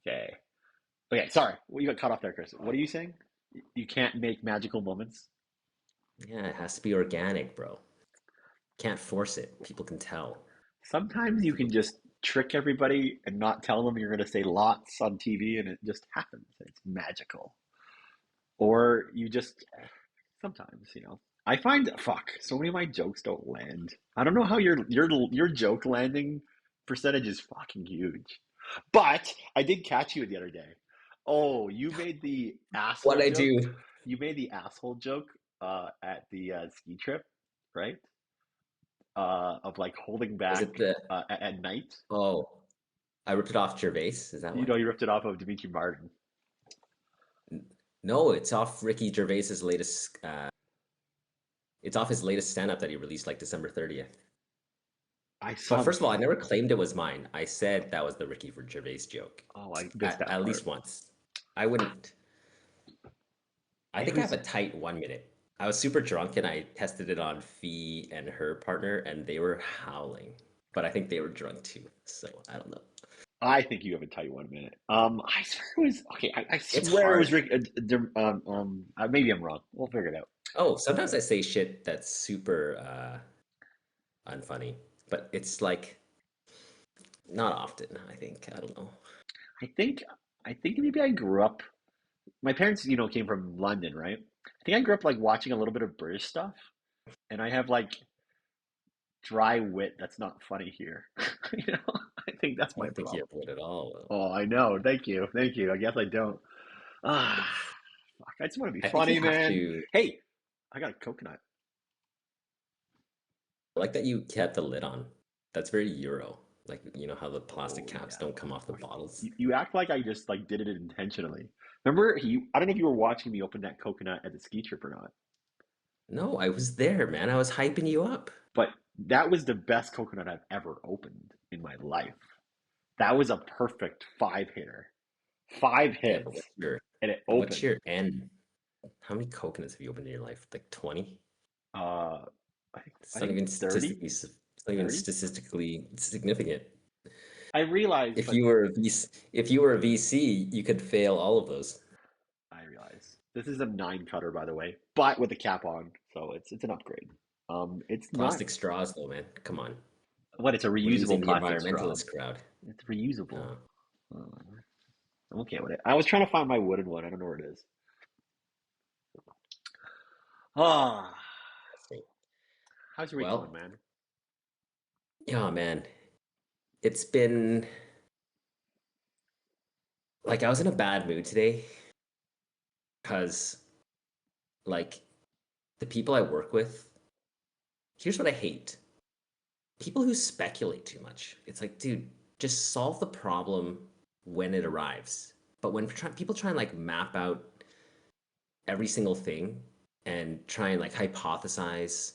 Okay. Okay, sorry. Well, you got cut off there, Chris. What are you saying? You can't make magical moments? Yeah, it has to be organic, bro. Can't force it. People can tell. Sometimes you People can just trick everybody and not tell them you're going to say lots on TV and it just happens. It's magical. Or you just, sometimes, I find, fuck, so many of my jokes don't land. I don't know how your joke landing percentage is fucking huge. But I did catch you the other day. Oh, you made the what asshole I joke. do You made the asshole joke at the ski trip, right? Of like holding was back it the at night. oh, I ripped it off Gervais. Is that You why? know, you ripped it off of Dimitri Martin. No, it's off Ricky Gervais's latest. It's off his latest stand-up that he released like December 30th. I But saw the. first of all, I never claimed it was mine. I said that was the Ricky for Gervais joke Oh, I missed at, that at least part. once. I wouldn't. I It think I have was. a tight 1 minute. I was super drunk and I tested it on Fee and her partner, and they were howling. But I think they were drunk too, so I don't know. I think you have a tight 1 minute. I swear it was okay. I It's swear it was hard. Rick. Maybe I'm wrong. We'll figure it out. Oh, sometimes I say shit that's super unfunny, but it's like not often, I think. I don't know. I think. I think maybe I grew up. My parents, came from London, right? I think I grew up like watching a little bit of British stuff, and I have like dry wit that's not funny here. You know, I think that's I my don't think you problem. have wood at all. Oh, I know. Thank you. Thank you. I guess I don't. Ah, fuck. I just want to be I think you funny, have man. to. Hey, I got a coconut. I like that you kept the lid on. That's very Euro. Like, you know how the plastic Oh caps yeah. don't come off the bottles? You act like I just like did it intentionally. Remember, I don't know if you were watching me open that coconut at the ski trip or not, No, I was there, man. I was hyping you up. but that was the best coconut I've ever opened in my life. That was a perfect five hitter. Five Yeah, but hits, and it what's opened. your end? How many coconuts have you opened in your life? Like 20? Uh, It's I not think even 30, statistically it's not even 30. statistically significant. I realized, If but you were a VC, if you were a VC, you could fail all of those. I realize this is a nine cutter, by the way, but with the cap on, so it's an upgrade. It's not Plastic straws, though, man. Come on. what it's a We're reusable losing the plastic straw. environmentalist crowd. It's reusable. Uh, Uh, I'm okay with it. I was trying to find my wooden one. I don't know where it is. Ah, let's see. how's your week going, Well, man? yeah, man. It's been like I was in a bad mood today because like the people I work with, here's what I hate. People who speculate too much. It's like, dude, just solve the problem when it arrives. But when people try and like map out every single thing and try and like hypothesize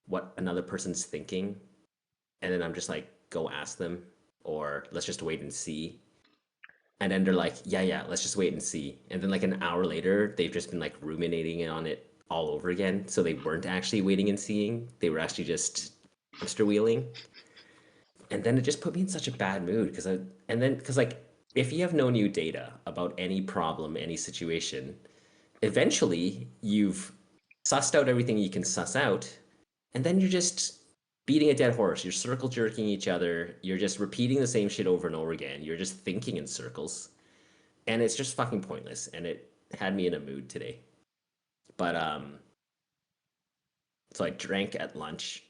what another person's thinking, and then I'm just like, go ask them, or let's just wait and see. And then they're like, yeah, let's just wait and see. And then like an hour later, they've just been like ruminating on it all over again. So they weren't actually waiting and seeing. They were actually just hamster wheeling. And then it just put me in such a bad mood because like if you have no new data about any problem, any situation, eventually you've sussed out everything you can suss out, and then you're just beating a dead horse. You're circle jerking each other. You're just repeating the same shit over and over again. You're just thinking in circles, and it's just fucking pointless. And it had me in a mood today. But so I drank at lunch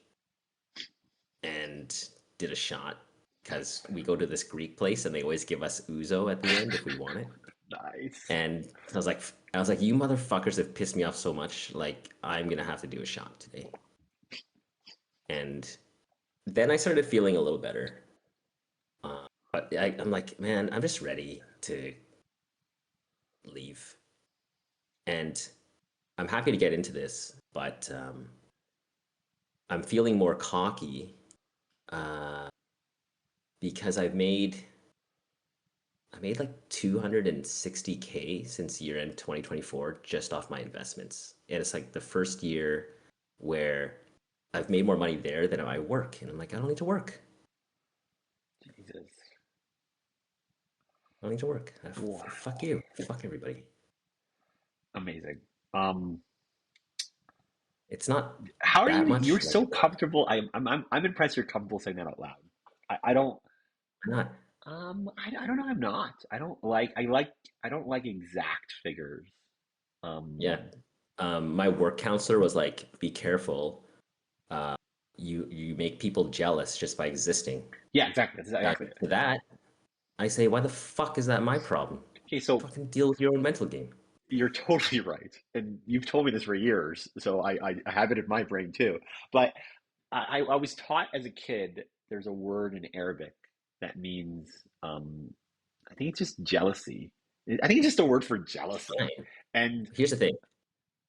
and did a shot because we go to this Greek place and they always give us ouzo at the end if we want it. Nice. And I was like, you motherfuckers have pissed me off so much. Like, I'm gonna have to do a shot today. And then I started feeling a little better. But I'm like, man, I'm just ready to leave. And I'm happy to get into this, but I'm feeling more cocky because I made like 260K since year end 2024 just off my investments. And it's like the first year where I've made more money there than I work. And I'm like, I don't need to work. Jesus. I don't need to work. Wow, Fuck you. Fuck everybody. amazing. Um, It's not how are you? that You're much. Like, so comfortable. I'm impressed. You're comfortable saying that out loud. I don't. I'm not. I don't know. I'm not. I don't like. I like. I don't like exact figures. Yeah. Um. My work counselor was like, "Be careful. Uh, you make people jealous just by existing." Yeah. Exactly. That's And exactly it. to that, I say, "Why the fuck is that my problem? Okay. So Fucking deal with your own mental game." you're totally right, and you've told me this for years. So I have it in my brain too. But I was taught as a kid. There's a word in Arabic that means. I think it's just jealousy. I think it's just a word for jealousy. Fine. And Here's the thing.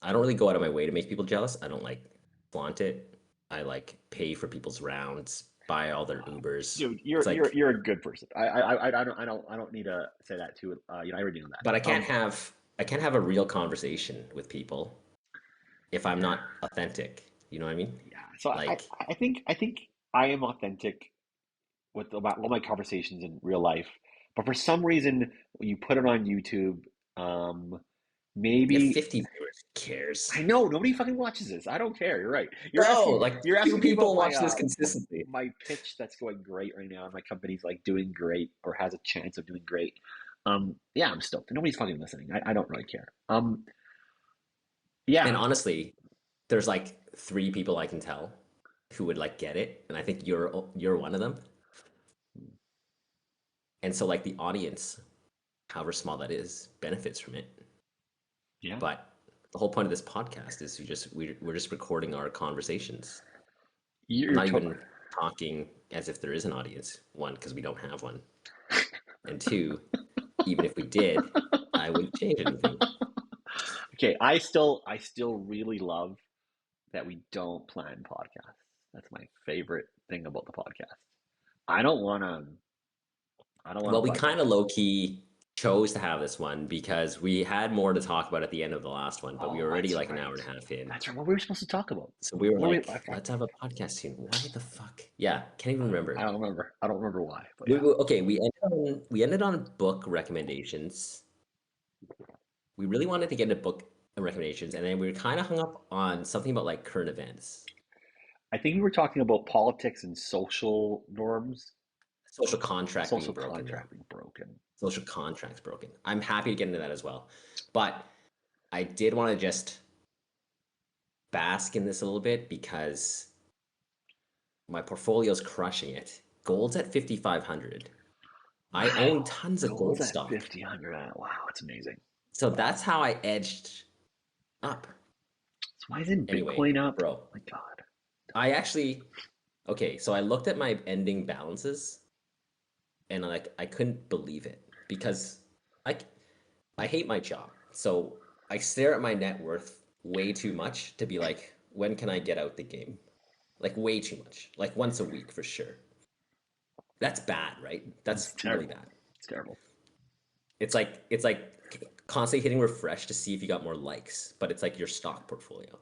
I don't really go out of my way to make people jealous. I don't like flaunt it. I like pay for people's rounds, buy all their Ubers. dude, It's like, you're a good person. I don't need to say that too. I already know but that. I can't have a real conversation with people if I'm not authentic. You know what I mean? Yeah. So Like, I think I am authentic with about all my conversations in real life, but for some reason when you put it on YouTube, um, you have maybe 50 viewers. Who cares? I know nobody fucking watches this. I don't care. You're right. No, like You're two asking me about people watch this consistently. my pitch that's going great right now, and my company's like doing great or has a chance of doing great. Yeah, I'm stoked. Nobody's fucking listening. I don't really care. And Yeah, honestly, there's like three people I can tell who would like get it, and I think you're one of them. And so like the audience, however small that is, benefits from it. yeah. But the whole point of this podcast is we're just recording our conversations. I'm You're not to even talking as if there is an audience. One, because we don't have one, and two, even if we did, I wouldn't change anything. okay. I still really love that we don't plan podcasts. That's my favorite thing about the podcast. I don't want to. I don't want Well, to we bug you. kind of low key chose to have this one because we had more to talk about at the end of the last one, but we Oh, were already that's like an hour right. and a half in. That's right. What were we supposed to talk about? So we were What were we? like, let's have a podcast soon. Why the fuck? Yeah, can't even I remember. don't remember. I don't remember why, but yeah. Okay, we ended on book recommendations. We really wanted to get into book recommendations, and then we were kind of hung up on something about like current events. I think we were talking about politics and social norms, Social contract being social broken, though. contract being broken. Social contracts broken. I'm happy to get into that as well. But I did want to just bask in this a little bit because my portfolio is crushing it. Gold's at 5,500. I own Wow, tons of gold gold at stock. 50, 100. Wow, it's amazing. So that's how I edged up. So why isn't Anyway, Bitcoin up? bro, My God. I actually, okay, so I looked at my ending balances and like I couldn't believe it because I I hate my job. So I stare at my net worth way too much to be like, when can I get out the game? Like way too much. Like once a week for sure. That's bad, right? It's That's really terrible. bad. It's terrible. It's like constantly hitting refresh to see if you got more likes, but it's like your stock portfolio.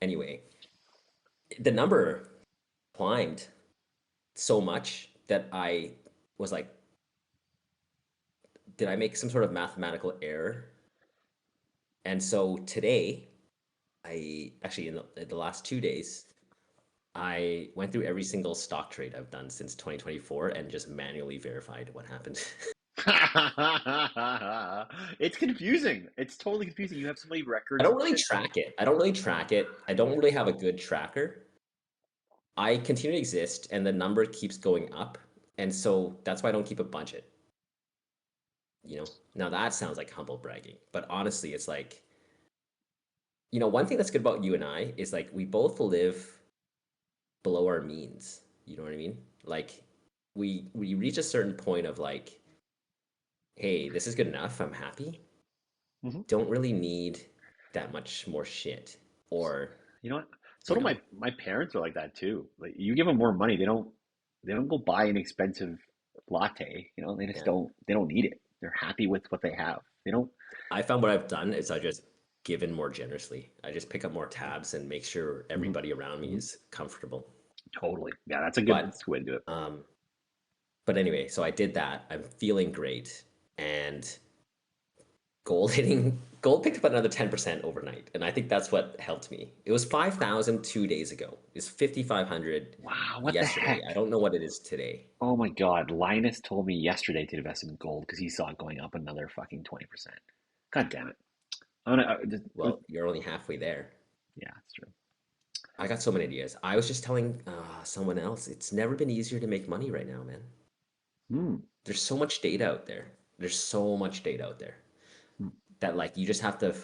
Anyway, the number climbed so much that I was like, did I make some sort of mathematical error? And so today, I actually in the last 2 days, I went through every single stock trade I've done since 2024 and just manually verified what happened. It's confusing. It's totally confusing. You have so many I records don't and really shit. track it. I don't really track it. I don't really have a good tracker. I continue to exist and the number keeps going up. And so that's why I don't keep a budget. Now that sounds like humble bragging, but honestly, it's like, one thing that's good about you and I is like we both live below our means. You know what I mean? Like we reach a certain point of like, hey, this is good enough. I'm happy. Hmm. Don't really need that much more shit. Or, You know what? So you do know, my parents are like that too. Like you give them more money, they don't go buy an expensive latte. They just yeah. don't need it. They're happy with what they have. They don't I found what I've done is I just given more generously. I just pick up more tabs and make sure Mhm, everybody around me mhm. is comfortable. Totally. Yeah, that's a But good way to do it. um But anyway, so I did that. I'm feeling great. And gold picked up another 10% overnight. And I think that's what helped me. It was 5,000 2 days ago. It's 5,500 Wow, what the yesterday. I heck? don't know what it is today. Oh my God, Linus told me yesterday to invest in gold because he saw it going up another fucking 20%. God damn it. I'm gonna, Well, you're only halfway there. yeah, it's true. I got so many ideas. I was just telling someone else, it's never been easier to make money right now, man. Hmm. There's so much data out there. There's so much data out there Hmm. that like you just have to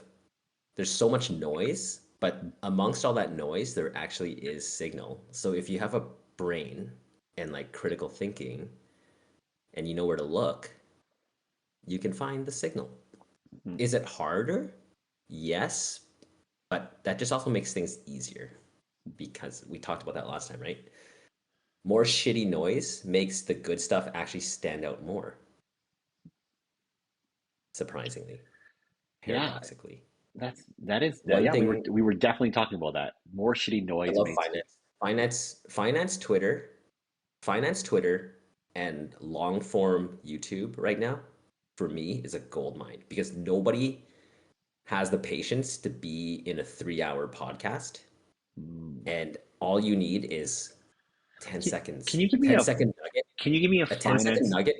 there's so much noise, but amongst all that noise, there actually is signal. So if you have a brain and like critical thinking and you know where to look, you can find the signal. Hmm. Is it harder? Yes, but that just also makes things easier because we talked about that last time, right? More shitty noise makes the good stuff actually stand out more, surprisingly, Yeah, paradoxically. that. One Yeah, thing we were definitely talking about that. More shitty I noise love makes. finance Twitter, and long form YouTube right now for me is a gold mine because nobody has the patience to be in a 3 hour podcast. Hmm. And all you need is 10 Can seconds, you give me 10-second nugget. can you give me a A 10-second finance nugget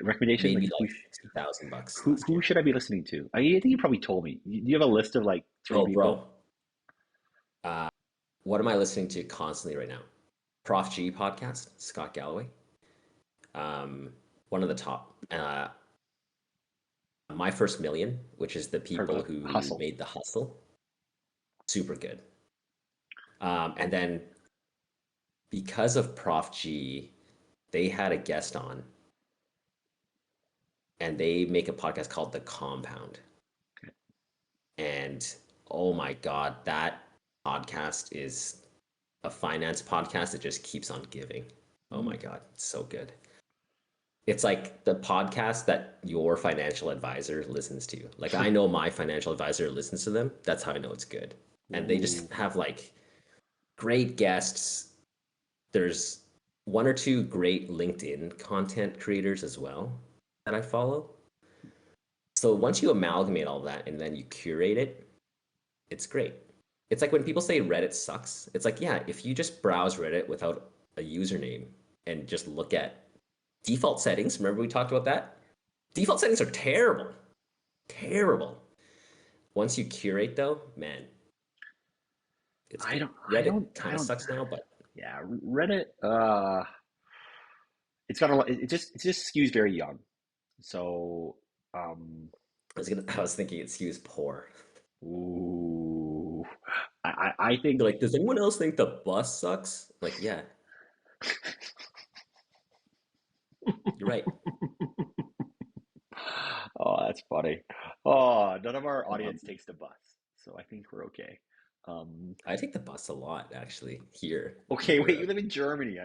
recommendation? made Like me like $50,000 last who year. should I be listening to? I think you probably told me. Do you have a list of like three Oh, people? bro. Uh, what am I listening to constantly right now? Prof G podcast, Scott Galloway. Um, one of the top. My First Million, which is the Heard people about who hustle. made the hustle, super good. And then because of Prof G, they had a guest on and they make a podcast called The Compound. And oh my God, that podcast is a finance podcast that just keeps on giving. Oh Hmm. my God, it's so good. It's like the podcast that your financial advisor listens to. Like I know my financial advisor listens to them. That's how I know it's good. And they Ooh. just have like great guests. There's one or two great LinkedIn content creators as well that I follow. So once you amalgamate all that and then you curate it, it's great. It's like when people say Reddit sucks. It's like, yeah, if you just browse Reddit without a username and just look at default settings, remember we talked about that? Default settings are terrible. Terrible. Once you curate though, man, it's I good. don't Reddit I kind of don't sucks now, but yeah, Reddit it's got a lot it just skews very young. So um I was thinking it skews poor. ooh I They're think like, does anyone else think the bus sucks? Like, yeah, you're right. oh, that's funny. Oh, none of our Um, audience takes the bus, so I think we're okay. Um, I take the bus a lot actually here in okay, wait, you Europe. live in Germany.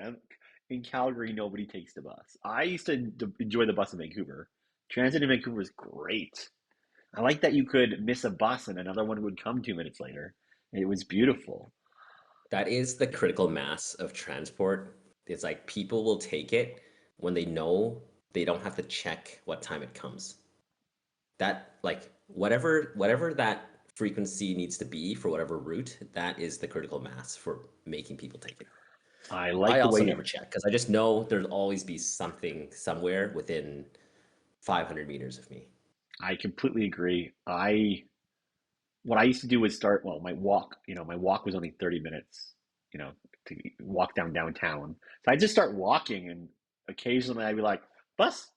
In Calgary, nobody takes the bus. I used to enjoy the bus in Vancouver. Transit in Vancouver is great. I like that you could miss a bus and another one would come 2 minutes later. It was beautiful. That is the critical mass of transport. It's like people will take it when they know they don't have to check what time it comes. That like whatever that frequency needs to be for whatever route, that is the critical mass for making people take it. I I like the also way never check because I just know there'll always be something somewhere within 500 meters of me. I completely agree. I what I used to do was start, well, my walk, my walk was only 30 minutes, to walk downtown. So I just start walking and occasionally I'd be like, bus,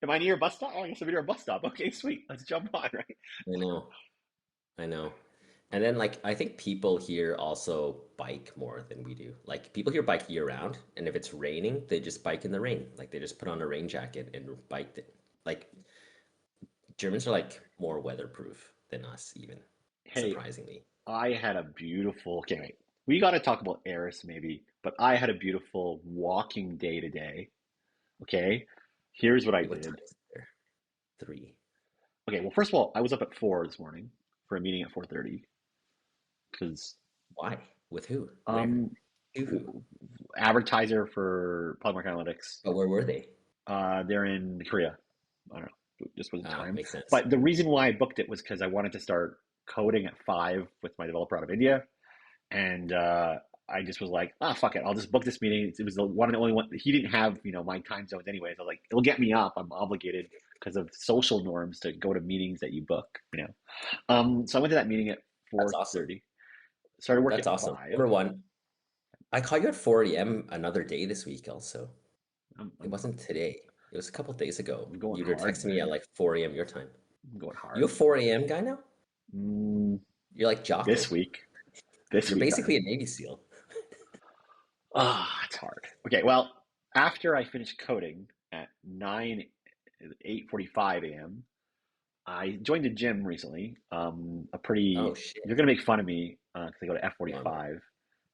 am I near a bus stop? Oh, I guess I'm near a bus stop. Okay, sweet. Let's jump on, right? I know, I know. And then like I think people here also bike more than we do. Like people here bike year round, and if it's raining, they just bike in the rain. Like they just put on a rain jacket and bike it. Like Germans are like more weatherproof than us even, Hey, surprisingly. I had a beautiful, okay, wait. We got to talk about Eris maybe, but I had a beautiful walking day today. Okay. Here's what I What time did. is it there? 3. Okay, well, first of all, I was up at 4 this morning for a meeting at 4:30 because Why? With who? Where? um To who? advertiser for Polymarket Analytics. But where were they? They're in Korea. I don't know. It just wasn't Ah, time. makes sense. But the reason why I booked it was because I wanted to start coding at 5 with my developer out of India. And I just was like, ah, fuck it. I'll just book this meeting. It was the one and only one. He didn't have, my time zones anyways. I was like, it'll get me up. I'm obligated because of social norms to go to meetings that you book. So I went to that meeting at That's awesome. 4:30. Started work That's at awesome. 5. Number one, I caught you at 4 a.m. another day this week also. I'm, It I'm, wasn't today. It was a couple days ago. I'm going You were hard, texting me at man. like 4 a.m. your time. I'm going You a hard. 4 a.m. guy now? Mm, You're like Jocko. this week. This You're week I basically a am. Navy SEAL. It's hard. Okay, well, after I finished coding at 8:45 a.m., I joined a gym recently. Oh shit. You're gonna make fun of me because I go to Go on, bro. F45.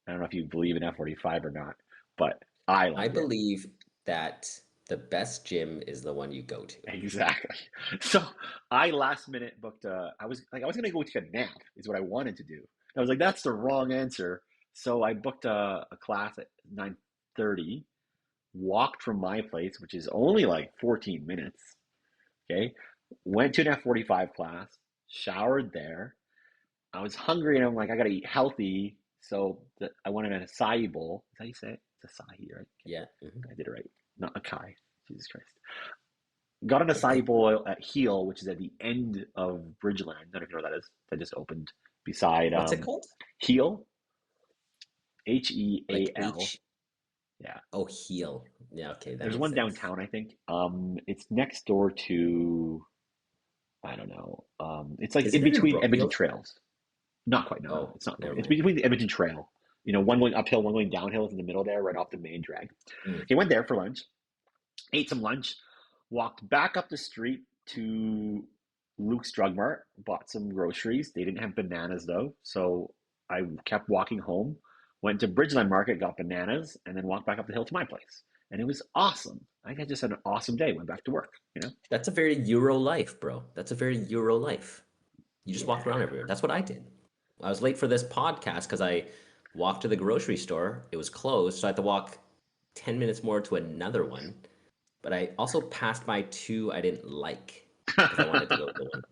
I don't know if you believe in F45 or not, but I I like it. believe that the best gym is the one you go to. Exactly. So I last minute booked I was gonna go take a nap is what I wanted to do. I was like, that's the wrong answer. So I booked a class at 9:30, walked from my place, which is only like 14 minutes. Okay. Went to an F45 class, showered there. I was hungry and I'm like, I gotta eat healthy. So I wanted an acai bowl. Is that how you say it? It's acai, right? Yeah. Hmm. Okay, I did it right. Not acai. Jesus Christ. Got an acai bowl at Heel, which is at the end of Bridgeland. I don't know if you know what that is. That just opened beside What's it called? Heel, H E Like A L. H. Yeah. Oh, heel. Yeah. Okay, that There's makes one sense. downtown, I think. It's next door to, I don't know. It's like Is in it in between Edmonton Brookfield? Trails. Not quite. No, Oh, it's not. never It's mind. between the Edmonton Trail. One going uphill, one going downhill. It's in the middle there, right off the main drag. Mm. Okay, went there for lunch, ate some lunch, walked back up the street to Luke's Drug Mart, bought some groceries. They didn't have bananas though, so I kept walking home. Went to Bridgeland Market, got bananas, and then walked back up the hill to my place. And it was awesome. I had just had an awesome day. Went back to work. That's a very Euro life, bro. That's a very Euro life. You just walked around Yeah. everywhere. That's what I did. I was late for this podcast because I walked to the grocery store. It was closed, so I had to walk 10 minutes more to another one. But I also passed by two I didn't like because I wanted to go to the one.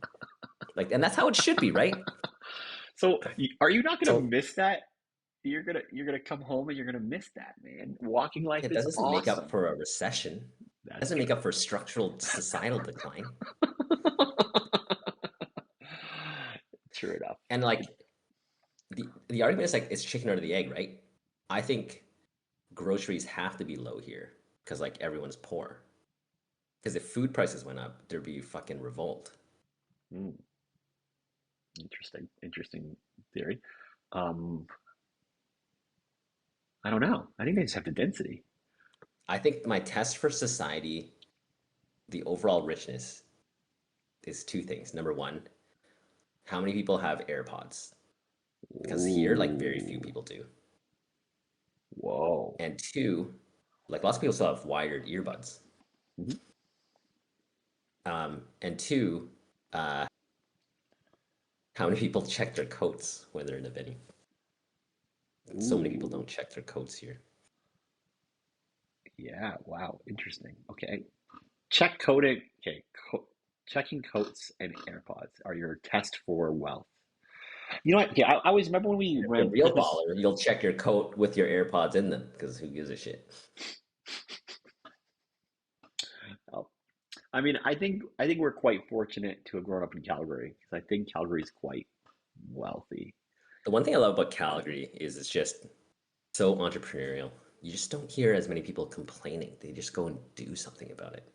Like, and that's how it should be, right? So are you not gonna So miss that? You're gonna come home and you're gonna miss that, man. Walking life it is doesn't make up awesome. for a recession. It That's doesn't make true. up for structural societal decline. True enough. And like the argument is like it's chicken or the egg, right? I think groceries have to be low here because like everyone's poor. Because if food prices went up, there'd be fucking revolt. Mm, interesting theory. Um, I don't know. I think they just have the density. I think my test for society, the overall richness, is two things. Number one, how many people have AirPods? Because here, like very few Ooh, people do. whoa. And two, like lots of people still have wired earbuds. Mhm. And two, uh, how many people check their coats when they're in a venue? So many people Ooh, don't check their coats here. yeah. Wow. Interesting. Okay. Check coding. Okay. Checking coats and AirPods are your test for wealth. You know what? Okay. I always remember when we If you're a ran real Christmas. baller, you'll check your coat with your AirPods in them because who gives a shit? Oh, I think we're quite fortunate to have grown up in Calgary because I think Calgary is quite wealthy. The one thing I love about Calgary is it's just so entrepreneurial. You just don't hear as many people complaining. They just go and do something about it.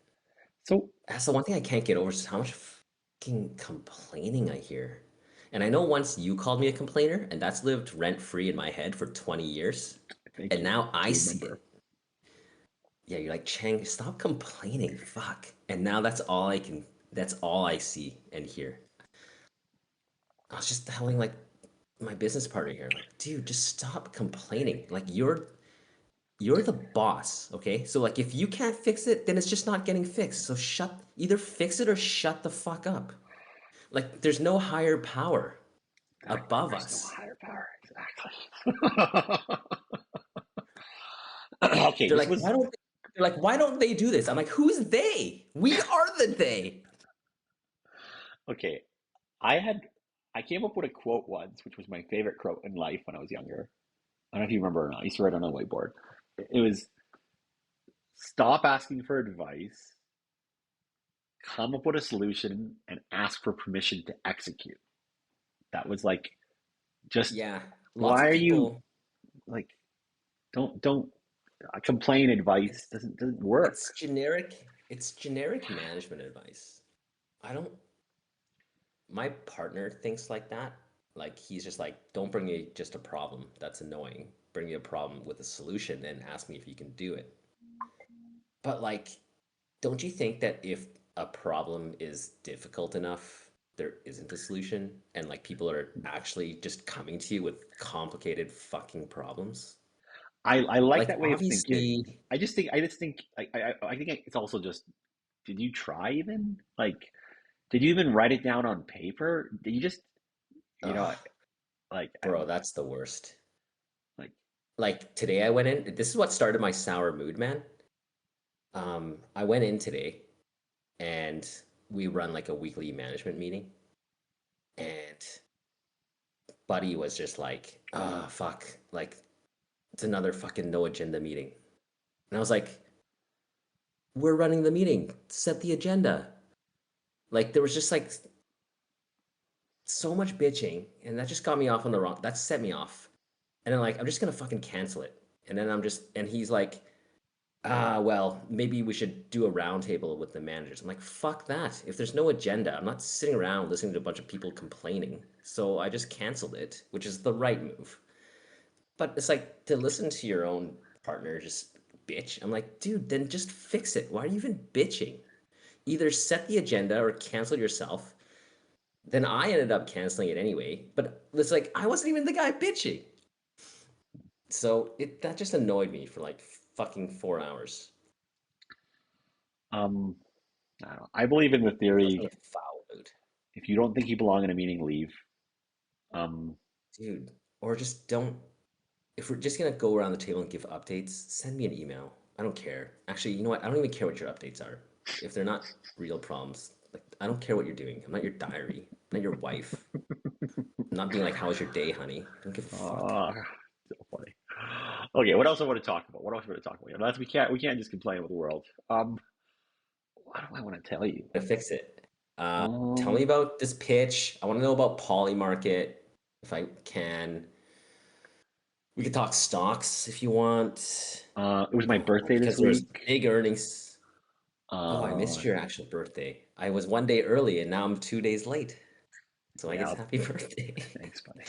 So That's the one thing I can't get over is how much fucking complaining I hear. And I know once you called me a complainer, and that's lived rent free in my head for 20 years. thank And you. now I Do see it. remember. Yeah, you're like, Chang, stop complaining. Fuck. And now that's all I see and hear. I was just telling like my business partner here, like, dude, just stop complaining. Like you're the boss, okay? So like if you can't fix it, then it's just not getting fixed. So either fix it or shut the fuck up. Like there's no higher power Exactly. above There's no us. higher power. Exactly. Okay, They're this like, was why don't they do this? I'm like, who's they? We are the they. okay. I had I came up with a quote once, which was my favorite quote in life when I was younger. I don't know if you remember or not. I used to write on a whiteboard. It was stop asking for advice, come up with a solution, and ask for permission to execute. That was like just Yeah, lots why of are you people. like don't complain advice doesn't work. It's generic. It's generic management advice. I don't. My partner thinks like that. Like he's just like, don't bring me just a problem. That's annoying. Bring me a problem with a solution and ask me if you can do it. But like, don't you think that if a problem is difficult enough, there isn't a solution, and like people are actually just coming to you with complicated fucking problems? I like Like that way of thinking. obviously, I think it's also just did you try even? Like did you even write it down on paper? Did you just you know ugh, like I don't bro, know. that's the worst. Like Like today I went in, this is what started my sour mood, man. I went in today and we run like a weekly management meeting, and Buddy was just like, ah, fuck, like it's another fucking no agenda meeting. And I was like, we're running the meeting, set the agenda. Like there was just like so much bitching, and that just got me off on the wrong, that set me off. And then like, I'm just gonna fucking cancel it. And then and he's like, well, maybe we should do a roundtable with the managers. I'm like, fuck that. If there's no agenda, I'm not sitting around listening to a bunch of people complaining. So I just canceled it, which is the right move. But it's like to listen to your own partner just bitch. I'm like, dude, then just fix it. Why are you even bitching? Either set the agenda or cancel yourself. Then I ended up canceling it anyway. But it's like I wasn't even the guy bitching. So it that just annoyed me for like fucking 4 hours. um I don't know. I believe in the I was in a theory foul mood. if you don't think you belong in a meeting, leave. Um Dude, or just don't. If we're just gonna go around the table and give updates, send me an email. I don't care. Actually, you know what? I don't even care what your updates are. If they're not real problems, like I don't care what you're doing. I'm not your diary. I'm not your wife. I'm not being like, "How was your day, honey?" I don't give a fuck. uh, so funny. Okay, what else I want to talk about? What else I want to talk about? That's we can't just complain about the world. What do I want to tell you? To fix it. Tell me Um, about this pitch. I want to know about Polymarket, if I can. We could talk stocks if you want, it was my birthday this because there's week. big earnings. Oh, I Uh, missed your actual birthday. I was 1 day early and now I'm 2 days late. So I guess yeah, happy birthday. thanks, buddy.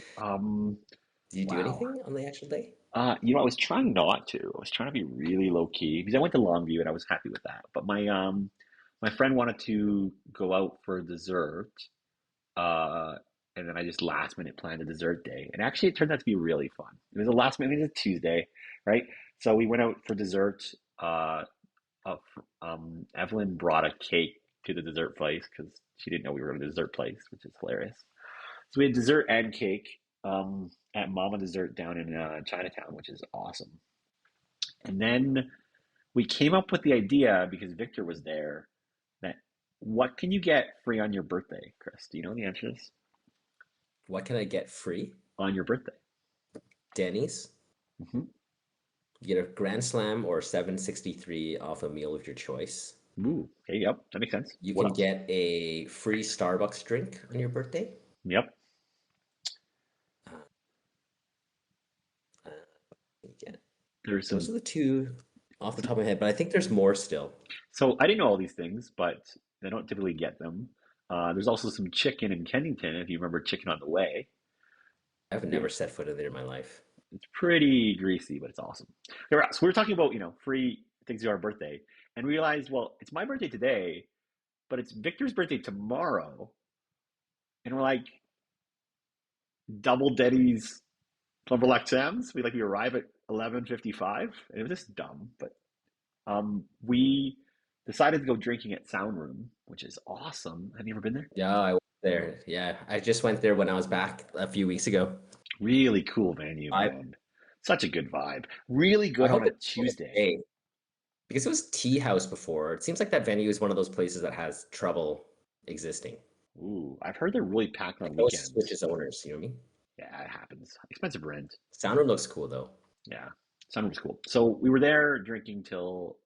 Did you do Wow. anything on the actual day? I was trying not to. I was trying to be really low key because I went to Longview and I was happy with that. But my friend wanted to go out for dessert, uh, and then I just last minute planned a dessert day. And actually, it turned out to be really fun. It was a last minute, it was a Tuesday, right? So we went out for dessert. Uh, Evelyn brought a cake to the dessert place because she didn't know we were at a dessert place, which is hilarious. So we had dessert and cake at Mama Dessert down in Chinatown, which is awesome. And then we came up with the idea because Victor was there that what can you get free on your birthday, Chris? Do you know the answer to this? What can I get free? On your birthday? Denny's. Hmm. You get a Grand Slam or 763 off a meal of your choice. Ooh, okay, yep, that makes sense. You What can else? get a free Starbucks drink on your birthday. Yep. Uh, uh, yeah, There's those some. are the two off the top of my head, but I think there's more still. So I didn't know all these things, but I don't typically get them. There's also some chicken in Kennington, if you remember Chicken on the Way. I've Yeah, never set foot in there in my life. it's pretty greasy, but it's awesome. Okay, right, so we were talking about, free things to our birthday, and we realized, well, it's my birthday today, but it's Victor's birthday tomorrow, and we're like double Denny's Lumberlock Sam's. We arrive at 11:55, and it was just dumb, but we decided to go drinking at Sound Room, which is awesome. Have you ever been there? Yeah, I went there. Yeah, I just went there when I was back a few weeks ago. Really cool venue, I man. Such a good vibe. Really I good on hope a it's still a Tuesday. day because it was Tea House before. It seems like that venue is one of those places that has trouble existing. Ooh, I've heard they're really packed Like on always weekends. switches owners, you know what I mean? Yeah, it happens. Expensive rent. Sound room looks cool though. Yeah, sounded was cool. So we were there drinking till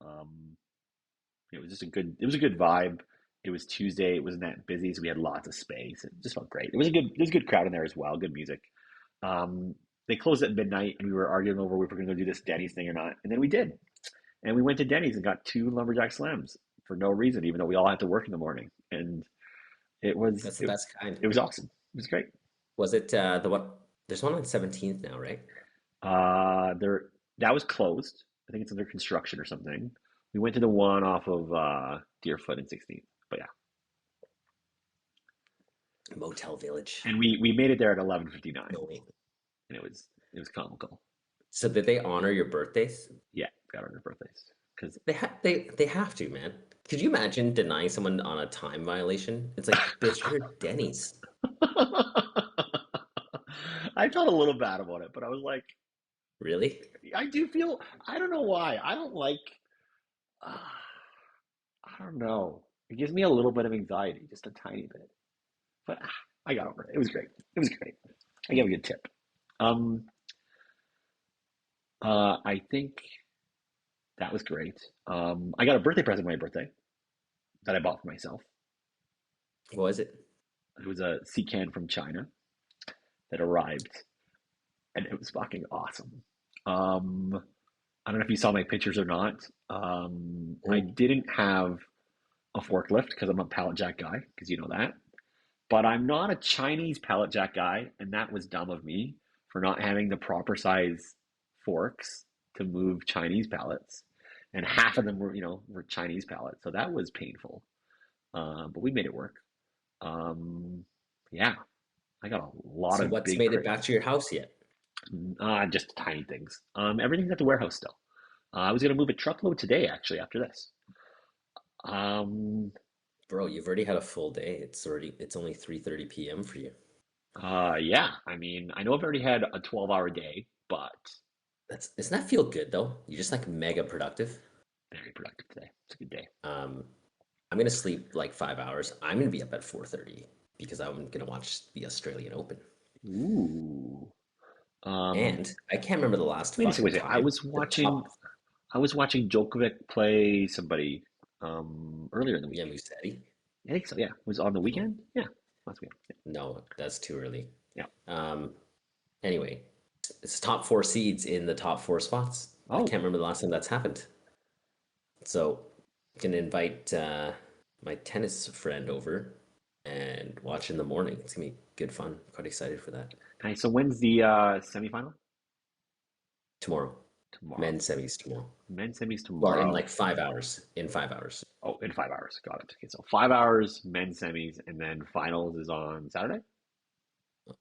it was just a good. It was a good vibe. It was Tuesday. It wasn't that busy, so we had lots of space. It just felt great. It was a good. There's a good crowd in there as well. Good music. Um, they closed at midnight, and we were arguing over if we were going to do this Denny's thing or not. And then we did, and we went to Denny's and got two lumberjack slams for no reason, even though we all had to work in the morning. And it was That's the it, best kind. it was awesome. It was great. Was it the one? There's one on 17th now, right? There that was closed. I think it's under construction or something. We went to the one off of Deerfoot and 16th. But yeah, Motel Village. and we made it there at 11:59, No way. and it was comical. So did they honor your birthdays? Yeah, got on our birthdays because They have to, man. Could you imagine denying someone on a time violation? It's like, bitch, you're at Denny's. I felt a little bad about it, but I was like, Really? I do feel. I don't know why. I don't like. Uh, I don't know. It gives me a little bit of anxiety, just a tiny bit. But I got over it. It was great. It was great. I gave a good tip. Um, I think that was great. I got a birthday present for my birthday that I bought for myself. What was it? It was a sea can from China that arrived, and it was fucking awesome. Um, I don't know if you saw my pictures or not. I Mm. didn't have a forklift because I'm a pallet jack guy, because you know that. But I'm not a Chinese pallet jack guy, and that was dumb of me for not having the proper size forks to move Chinese pallets. And half of them were Chinese pallets, so that was painful. But we made it work. Um, yeah, I got a lot So of what's big made it back crates. to your house yet? Just tiny things. Everything's at the warehouse still. I was gonna move a truckload today, actually, after this. Um, Bro, you've already had a full day. It's only 3:30 p.m. for you. yeah. I mean, I know I've already had a 12-hour day, but Doesn't that feel good though? You're just like mega productive. very productive today. It's a good day. Um, I'm gonna sleep like 5 hours. I'm gonna be up at 4:30 because I'm gonna watch the Australian Open. Ooh. Um, And I can't remember the last wait a second. fucking Wait a second. I time. was The watching. top, I was watching Djokovic play somebody earlier in the yeah, week. Musetti. I think so. Yeah, it was on the No, weekend. Yeah, last weekend. no, that's too early. Yeah. Um, anyway, it's top four seeds in the top four spots. I Oh, can't remember the last time that's happened. So, can invite my tennis friend over and watch in the morning. It's gonna be good fun. Quite excited for that. nice. So when's the semifinal? Tomorrow, Tomorrow. men's semis tomorrow. Men's semis Well, in tomorrow. like 5 hours. In 5 hours. Oh, in 5 hours. Got it. Okay, so 5 hours, men's semis, and then finals is on Saturday.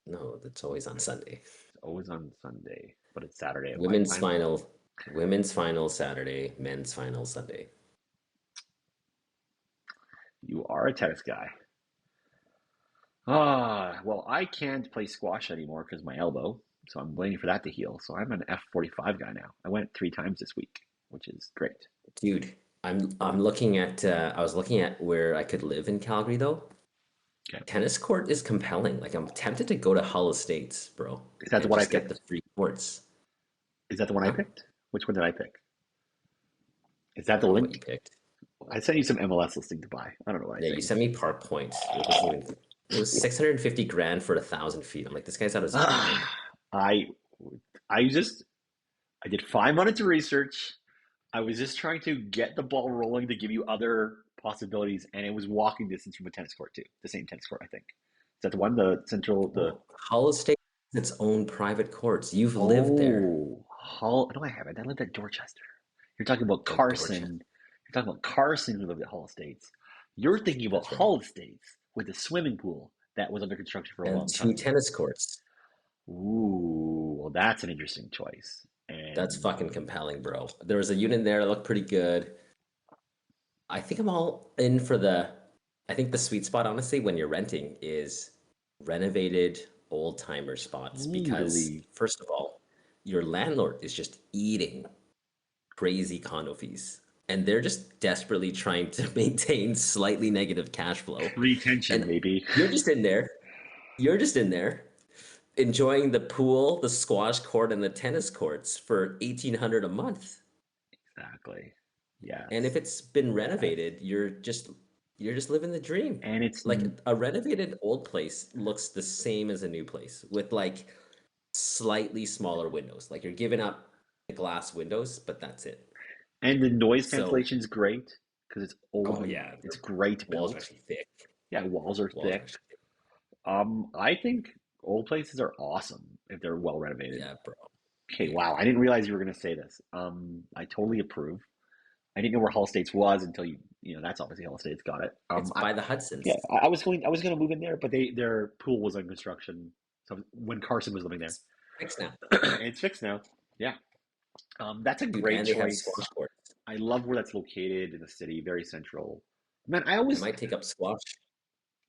No, that's always on Sunday. It's always on Sunday, but it's Saturday at what Women's time? final, women's final Saturday, men's final Sunday. You are a tennis guy. Ah, well, I can't play squash anymore because my elbow, so I'm waiting for that to heal. So I'm an F45 guy now. I went 3 times this week, which is great. Dude, I'm looking at I was looking at where I could live in Calgary though. Okay. Tennis court is compelling. Like I'm tempted to go to Hull Estates, bro, Is that the and one I just get the picked? free courts. Is that the one I Huh? picked? Which one did I pick? Is I that the don't know what you link? picked. I sent you some MLS listing to buy. I don't know what I Yeah, you think. sent me Park Point. It wasn't even. It was 650 grand for 1,000 feet. I'm like, this guy's out of his mind. Ah, I I just I did 5 minutes of research. I was just trying to get the ball rolling to give you other possibilities, and it was walking distance from a tennis court too. The same tennis court, I think. Is that the one? The central, the Well, Hull Estate has its own private courts. You've lived there. oh, Hull. No, I haven't. I lived at Dorchester. You're talking about Oh, Dorchester. Carson. You're talking about Carson who lived at Hull Estates. You're thinking about That's right. Hull Estates with the swimming pool that was under construction for a And long two time. tennis courts. Ooh, well, that's an interesting choice. That's And fucking compelling, bro. There was a unit in there that looked pretty good. I think I'm all in for the. I think the sweet spot, honestly, when you're renting is renovated old timer spots because, legally, first of all, your landlord is just eating crazy condo fees. And they're just desperately trying to maintain slightly negative cash flow. Retention, And maybe. you're just in there. You're just in there enjoying the pool, the squash court, and the tennis courts for 1,800 a month. Exactly. And if Yes. it's been Yes. renovated, you're just living the dream. And it's Like a renovated old place looks the same as a new place with like slightly smaller windows. Like you're giving up the glass windows, but that's it. and the noise So, cancellation is great because it's old oh and yeah, it's the great walls are built. actually thick. Yeah, walls are Walls are thick. actually thick. I think old places are awesome if they're well renovated. Yeah, bro. Okay, Yeah. wow, I didn't realize you were going to say this. I totally approve. I didn't know where Hall Estates was until that's obviously Hall Estates got it. It's by the Yeah, Hudson's. I was going to move in there, but their pool was under construction. So when Carson was living there, It's fixed now. it's fixed now. Yeah, that's a Dude, great and they have choice. squash courts. I love where that's located in the city, very central. Man, I might take up squash.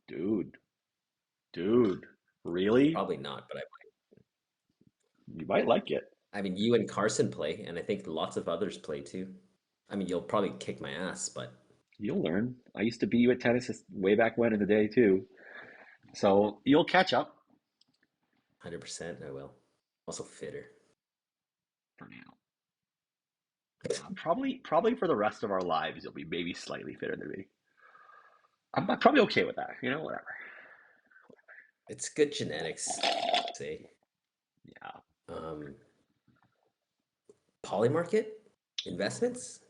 dude, dude, really? Probably not, but You might like it. I mean, you and Carson play, and I think lots of others play too. I mean, you'll probably kick my ass, but You'll learn. I used to beat you at tennis way back when in the day too. So you'll catch up 100% I will. Also fitter. for now. Yeah, probably for the rest of our lives, you'll be maybe slightly fitter than me. I'm probably okay with that. Whatever. It's good genetics, say. Yeah. Um, Polymarket investments?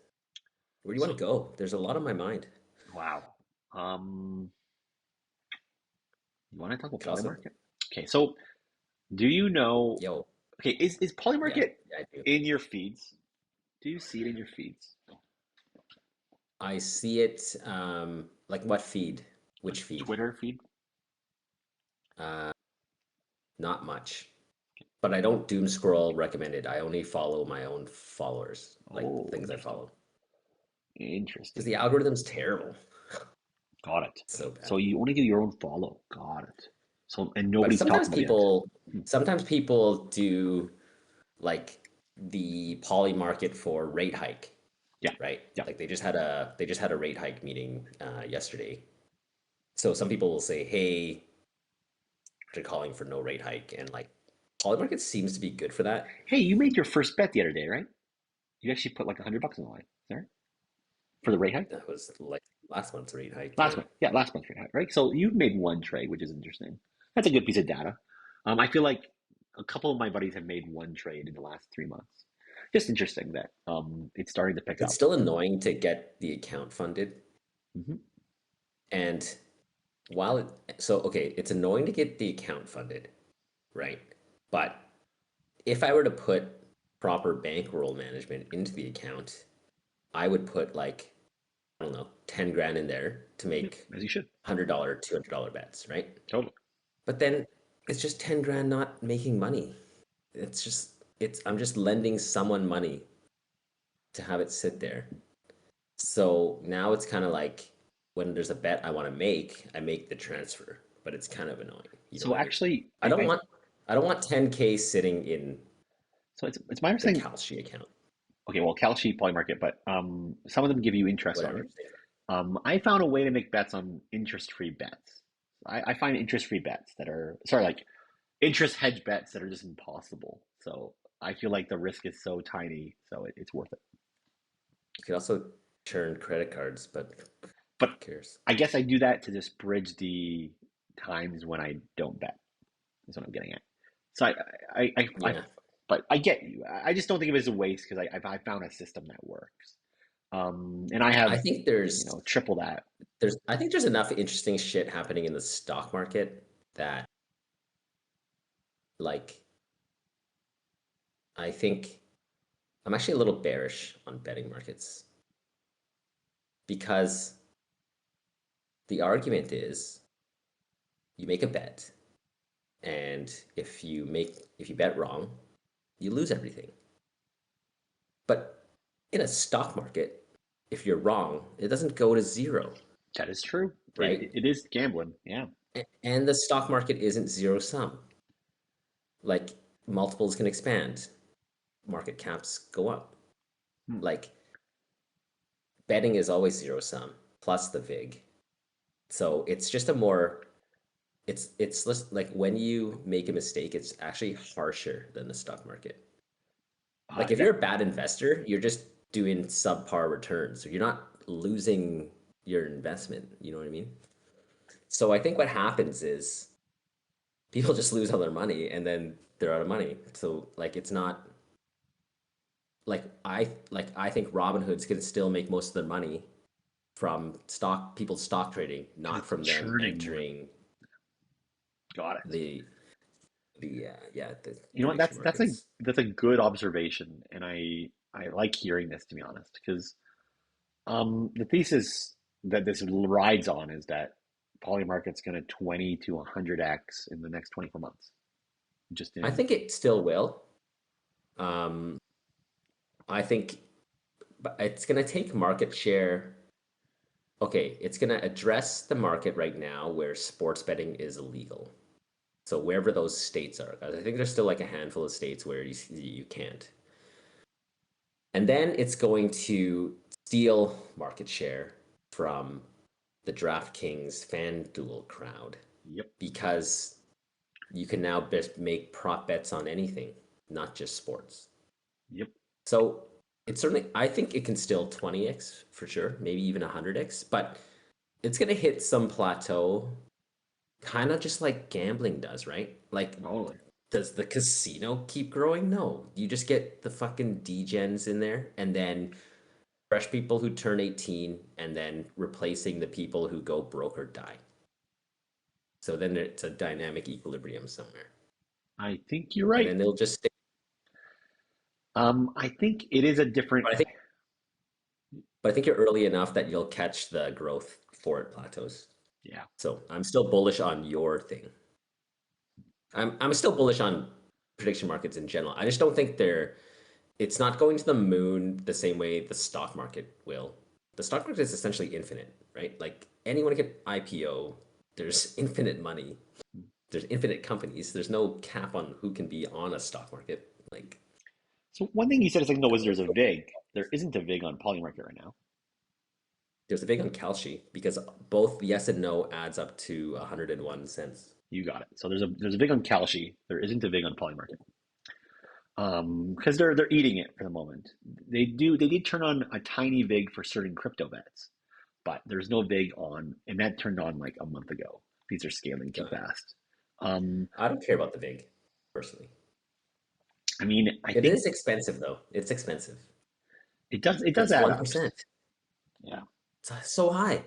Where do you want So to go? There's a lot on my mind. wow. Um, you want to talk about Could also, Polymarket? Okay. So do you know? yo, Okay, is yeah, Polymarket yeah, I do. in your feeds? Do you see it in your feeds? I see it. Like what feed? Like Which feed? Twitter feed? Uh, Not much. But I don't doom scroll recommended. I only follow my own followers, like the Oh, things I interesting. follow. Because the Interesting. algorithm's terrible. Got it. It's so So bad. you only do your own follow. Got it. So and But nobody's talked about it yet. Hmm. sometimes people do like the poly market for rate hike, Yeah. right? Yeah. Like they just had a rate hike meeting yesterday. So some people will say, "Hey, they're calling for no rate hike," and like poly market seems to be good for that. Hey, you made your first bet the other day, right? You actually put like $100 on the line, right? For the rate hike? That was like last month's rate hike. Last Yeah, month. Yeah, last month's rate hike, right? So you've made one trade, which is interesting. That's a good piece of data. I feel like a couple of my buddies have made one trade in the last 3 months. Just interesting that it's starting to pick it's up. still annoying to get the account funded. Hmm. And while so okay, it's annoying to get the account funded, right? But if I were to put proper bankroll management into the account, I would put like, I don't know, 10 grand in there to Yep, make as you should. $100, $200 bets, right? Totally. But then it's just 10 grand not making money. I'm just lending someone money to have it sit there. So now it's kind of like when there's a bet I want to make, I make the transfer, but it's kind of annoying. You know So what I mean? actually, I don't want I don't want 10K sitting in so it's my the understanding. Kalshi account. Okay, well, Kalshi Polymarket, but some of them give you interest on Whatever. it. I found a way to make bets on interest-free bets. I find interest-free bets that are, sorry, like interest hedge bets that are just impossible. So I feel like the risk is so tiny, so it's worth it. You could also churn credit cards, but But who cares? I guess I do that to just bridge the times when I don't bet. Is what I'm getting at. So Yeah. but I get you. I just don't think of it as a waste because I found a system that works. And I have, I think triple that. there's enough interesting shit happening in the stock market that like I think I'm actually a little bearish on betting markets because the argument is you make a bet and if you bet wrong, you lose everything. But in a stock market, if you're wrong, it doesn't go to zero, That is true. right? It is gambling. Yeah. And the stock market isn't zero sum. Like multiples can expand. market caps go up. Hmm. Like betting is always zero sum plus the vig. So it's just a more it's less like when you make a mistake, it's actually harsher than the stock market. Like if That you're a bad investor, you're just doing subpar returns. So you're not losing your investment. You know what I mean? So I think what happens is people just lose all their money and then they're out of money. So like it's not like I think Robinhood's can still make most of their money from people's stock trading, because not it's from them churning more. entering Got it. the the You know what? prediction markets. That's a good observation, and I like hearing this, to be honest, because the thesis that this rides on is that Polymarket's going to 20 to 100x in the next 24 months. Just I in, think it still will. Um, I think, but it's going to take market share. Okay, it's going to address the market right now where sports betting is illegal. So wherever those states are, I think there's still like a handful of states where you can't. And then it's going to steal market share from the DraftKings FanDuel crowd yep, because you can now just make prop bets on anything, not just sports. yep. So it's certainly, I think it can still 20x for sure, maybe even 100x, but it's going to hit some plateau, kind of just like gambling does, right? Like, Totally. does the casino keep growing? No. You just get the fucking degens in there and then fresh people who turn 18 and then replacing the people who go broke or die. So then it's a dynamic equilibrium somewhere. I think you're And right. then they'll just stay. I think it is a different. But I think but I think you're early enough that you'll catch the growth before it plateaus. Yeah. So I'm still bullish on your thing. I'm still bullish on prediction markets in general. I just don't think it's not going to the moon the same way the stock market will. The stock market is essentially infinite, right? Like anyone can IPO. There's infinite money. There's infinite companies. There's no cap on who can be on a stock market. Like So one thing you said a second ago was there's a VIG. There isn't a VIG on Polymarket right now. there's a big on Kalshi because both yes and no adds up to 101 cents. You got it. So there's a VIG on Kalshi. There isn't a VIG on Polymarket. Because they're eating it for the moment. They did turn on a tiny VIG for certain crypto bets, but there's no VIG on, and that turned on like a month ago. These are scaling too Got it. fast. Um, I don't care about the VIG personally. I mean, I It think is expensive though. It's expensive. it does It's add up. 1%. Yeah. It's so high.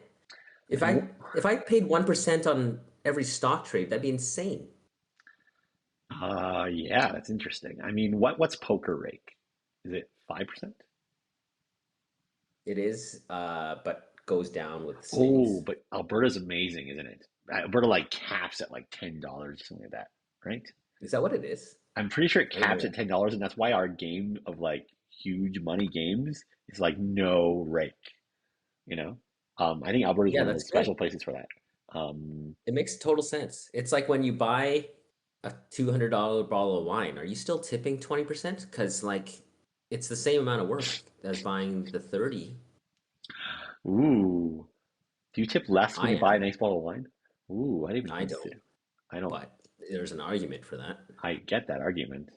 If And I if I paid 1% on every stock trade, that'd be insane. yeah, that's interesting. I mean, what's poker rake? Is it 5%? It is, but goes down with Oh, cities. but Alberta's amazing, isn't it? Alberta like caps at like $10 or something like that, right? Is that what it is? I'm pretty sure it I didn't know caps at that. $10, and that's why our game of like huge money games is like no rake, you know? I think Alberta is Yeah, one of that's those good. special places for that. It makes total sense. It's like when you buy a $200 bottle of wine, are you still tipping 20%? Because like it's the same amount of work as buying the 30. Ooh, do you tip less when I you buy a am. nice bottle of wine? Ooh, I didn't even I consider. don't, I don't. but there's an argument for that. I get that argument.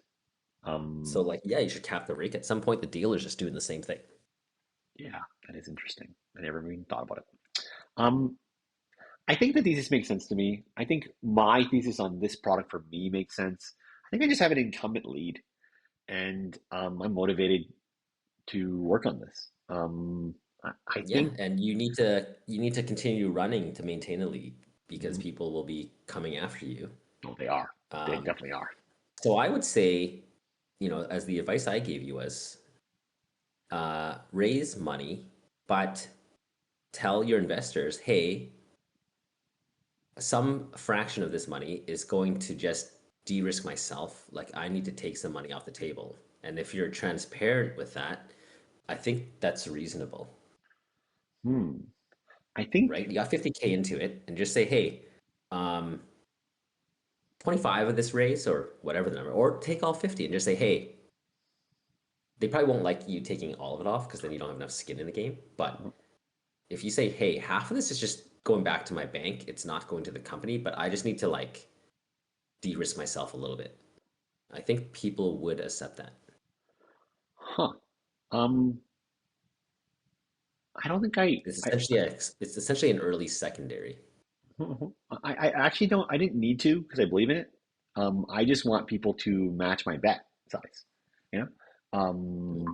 So Um, like, yeah, you should cap the rate. At some point, the dealer's just doing the same thing. yeah, that is interesting. I never even thought about it. Um, I think the thesis makes sense to me. I think my thesis on this product for me makes sense. I think I just have an incumbent lead, and I'm motivated to work on this. I Yeah, think, and you need to continue running to maintain a lead because mhm, people will be coming after you. oh, they are. They Um, definitely are. so I would say, you know, as the advice I gave you was raise money, but tell your investors, hey, some fraction of this money is going to just de-risk myself. Like I need to take some money off the table. And if you're transparent with that, I think that's reasonable, Hmm. I think, right? You got 50K into it and just say, hey, um, 25 of this raise or whatever the number, or take all 50 and just say, hey, they probably won't like you taking all of it off because then you don't have enough skin in the game. But if you say, hey, half of this is just going back to my bank, it's not going to the company, but I just need to like de-risk myself a little bit. I think people would accept that. Huh. Um, I don't think I, It's I, essentially it's essentially an early secondary. I actually don't, I didn't need to because I believe in it. I just want people to match my bet size, you know? Um,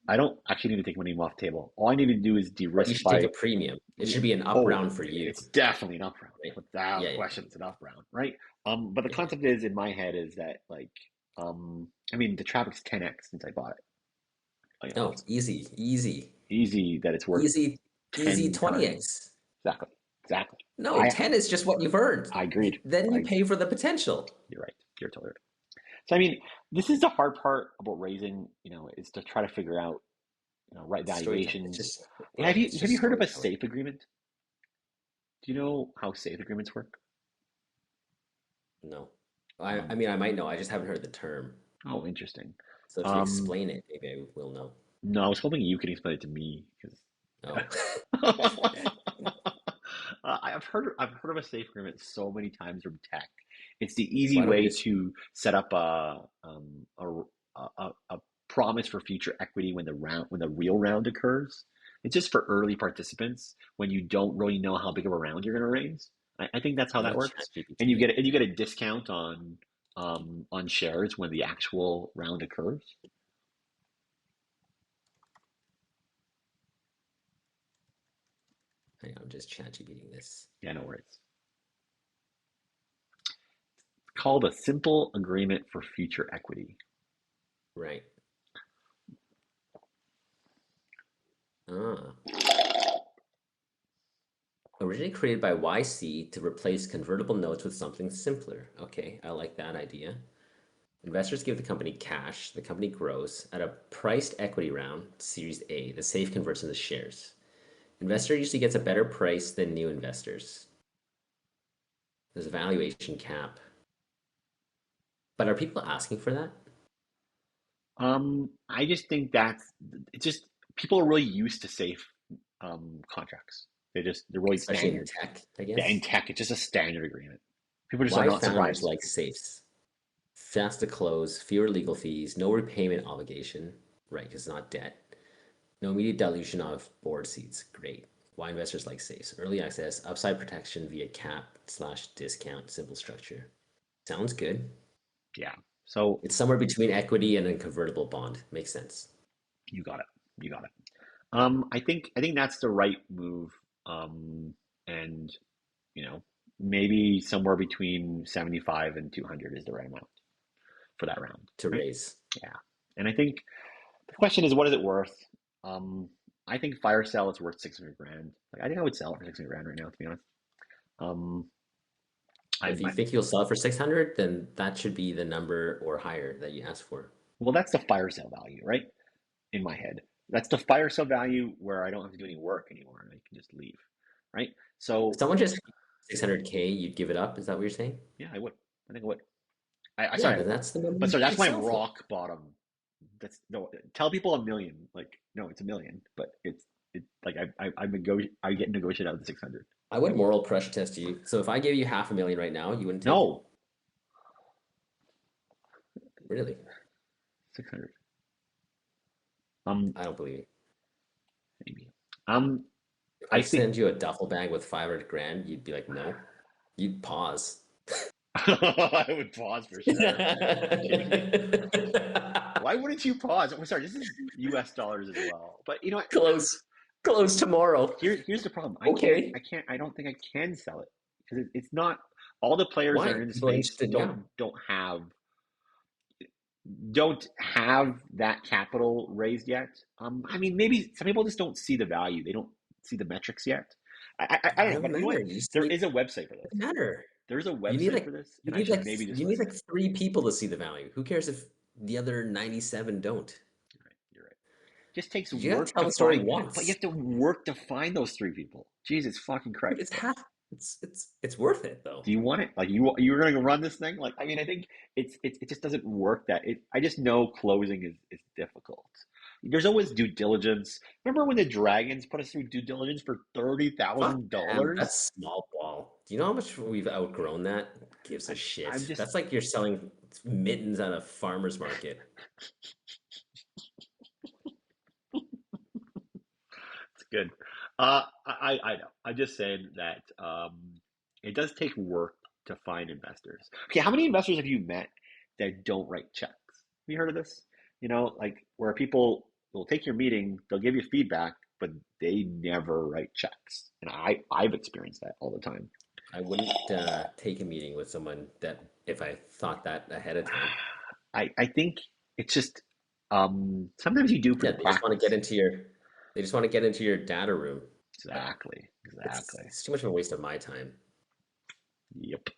I don't actually need to take money off the table. All I need to do is But you de-risk should take by, a premium. It yeah, should be an up oh, round for you, it's definitely an up round right? without Yeah, yeah, question. It's an up round, right? But the yeah. concept is in my head is that like, I mean, the traffic's 10x since I bought it. You know, No, it's easy, easy, easy that it's worth easy, easy 10 times. 20x. Exactly. Exactly. No, I 10 is just what you've earned. I agreed. Then you I pay for the potential. You're right. You're totally right. So I mean, this is the hard part about raising, is to try to figure out, right Storytelling. It's valuations. just, Yeah, right. It's have just you heard of a storytelling. safe agreement? Do you know how safe agreements work? No. I Um, mean, I might know. I just haven't heard the term. oh, interesting. So if you Um, explain it, maybe I will know. no, I was hoping you could explain it to me because No. I've heard of a safe agreement so many times from tech. It's the easy Why don't we way just, to set up a promise for future equity when the real round occurs. It's just for early participants when you don't really know how big of a round you're going to raise. I think that's how go to that works, and ChatGPT? you get a discount on shares when the actual round occurs. Hang on, I'm just ChatGPTing this. Yeah, no worries. Called a simple agreement for future equity. Right. Ah. Originally created by YC to replace convertible notes with something simpler. Okay, I like that idea. Investors give the company cash, the company grows. At a priced equity round, Series A, the safe converts into shares. Investor usually gets a better price than new investors. There's a valuation cap. But are people asking for that? I just think it's just people are really used to safe contracts. They're really Especially in standard. tech, I Yeah, in guess. tech, it's just a standard agreement. People just are Why not founders surprised. like safes? Fast to close, fewer legal fees, no repayment obligation, right? Because it's not debt. No immediate dilution of board seats. Great. Why investors like safes? Early access, upside protection via cap slash discount, simple structure. Sounds good. Yeah. So It's somewhere between equity and a convertible bond. Makes sense. you got it. You got it. I think that's the right move. And you know, maybe somewhere between 75 and 200 is the right amount for that round, To right? raise. Yeah. And I think the question is, what is it worth? Um, I think fire sale is worth 600 grand. Like, I think I would sell it for 600 grand right now, to be honest. Um, If you I think you'll sell it for 600, then that should be the number or higher that you ask for. Well, that's the fire sale value, right? In my head, that's the fire sale value where I don't have to do any work anymore and I can just leave, right? If So, someone just 600K, you'd give it up. Is that what you're saying? yeah, I would. I think I would. I Yeah, sorry, then that's the number but you sorry, that's should my sell for. rock bottom. That's no. Tell people a million. Like, no, it's a million, but it's like I get negotiated out of the 600. I would moral pressure test you. So if I gave you 500,000 right now, you wouldn't take it? No, Really? 600. Um, I don't believe you. maybe. Um, If I I think send you a duffel bag with 500 grand, you'd be like, no. You'd pause. I would pause for sure. Kidding me? Why wouldn't you pause? Oh, sorry, this is U.S. dollars as well. But you know what? Close. Close tomorrow. Here's the problem. Okay. I don't think I can sell it because it's not all the players that Why? are in the People are space interested now. don't have that capital raised yet. I mean, maybe some people just don't see the value. They don't see the metrics yet. I don't It know, doesn't but you know what? matter. You just There need is a website for it this. doesn't matter. There's a You need website like for this, and I should maybe just you need list like it. three people to see the value. Who cares if the other 97 don't? You're right. You're right. Just takes You gotta work tell to the story find, but you once. have to work to find those three people. Jesus fucking Dude, Christ, it's though. half. It's worth it though. Do you want it? Like you're going to run this thing? I mean, I think it just doesn't work. That it. I just know closing is difficult. There's always due diligence. Remember when the Dragons put us through due diligence for thirty Fuck thousand them. dollars? That's small ball. Do you know how much we've outgrown that? Gives a I'm shit. just That's like you're selling mittens at a farmer's market. it's good. I know. I'm just saying that it does take work to find investors. Okay, how many investors have you met that don't write checks? Have you heard of this? Like where people will take your meeting, they'll give you feedback, but they never write checks. And I've experienced that all the time. I wouldn't take a meeting with someone that if I thought that ahead of time. I think it's just sometimes you do for Yeah, the practice. they just want to get into your data room, but Exactly, it's exactly. it's too much of a waste of my time. Yep.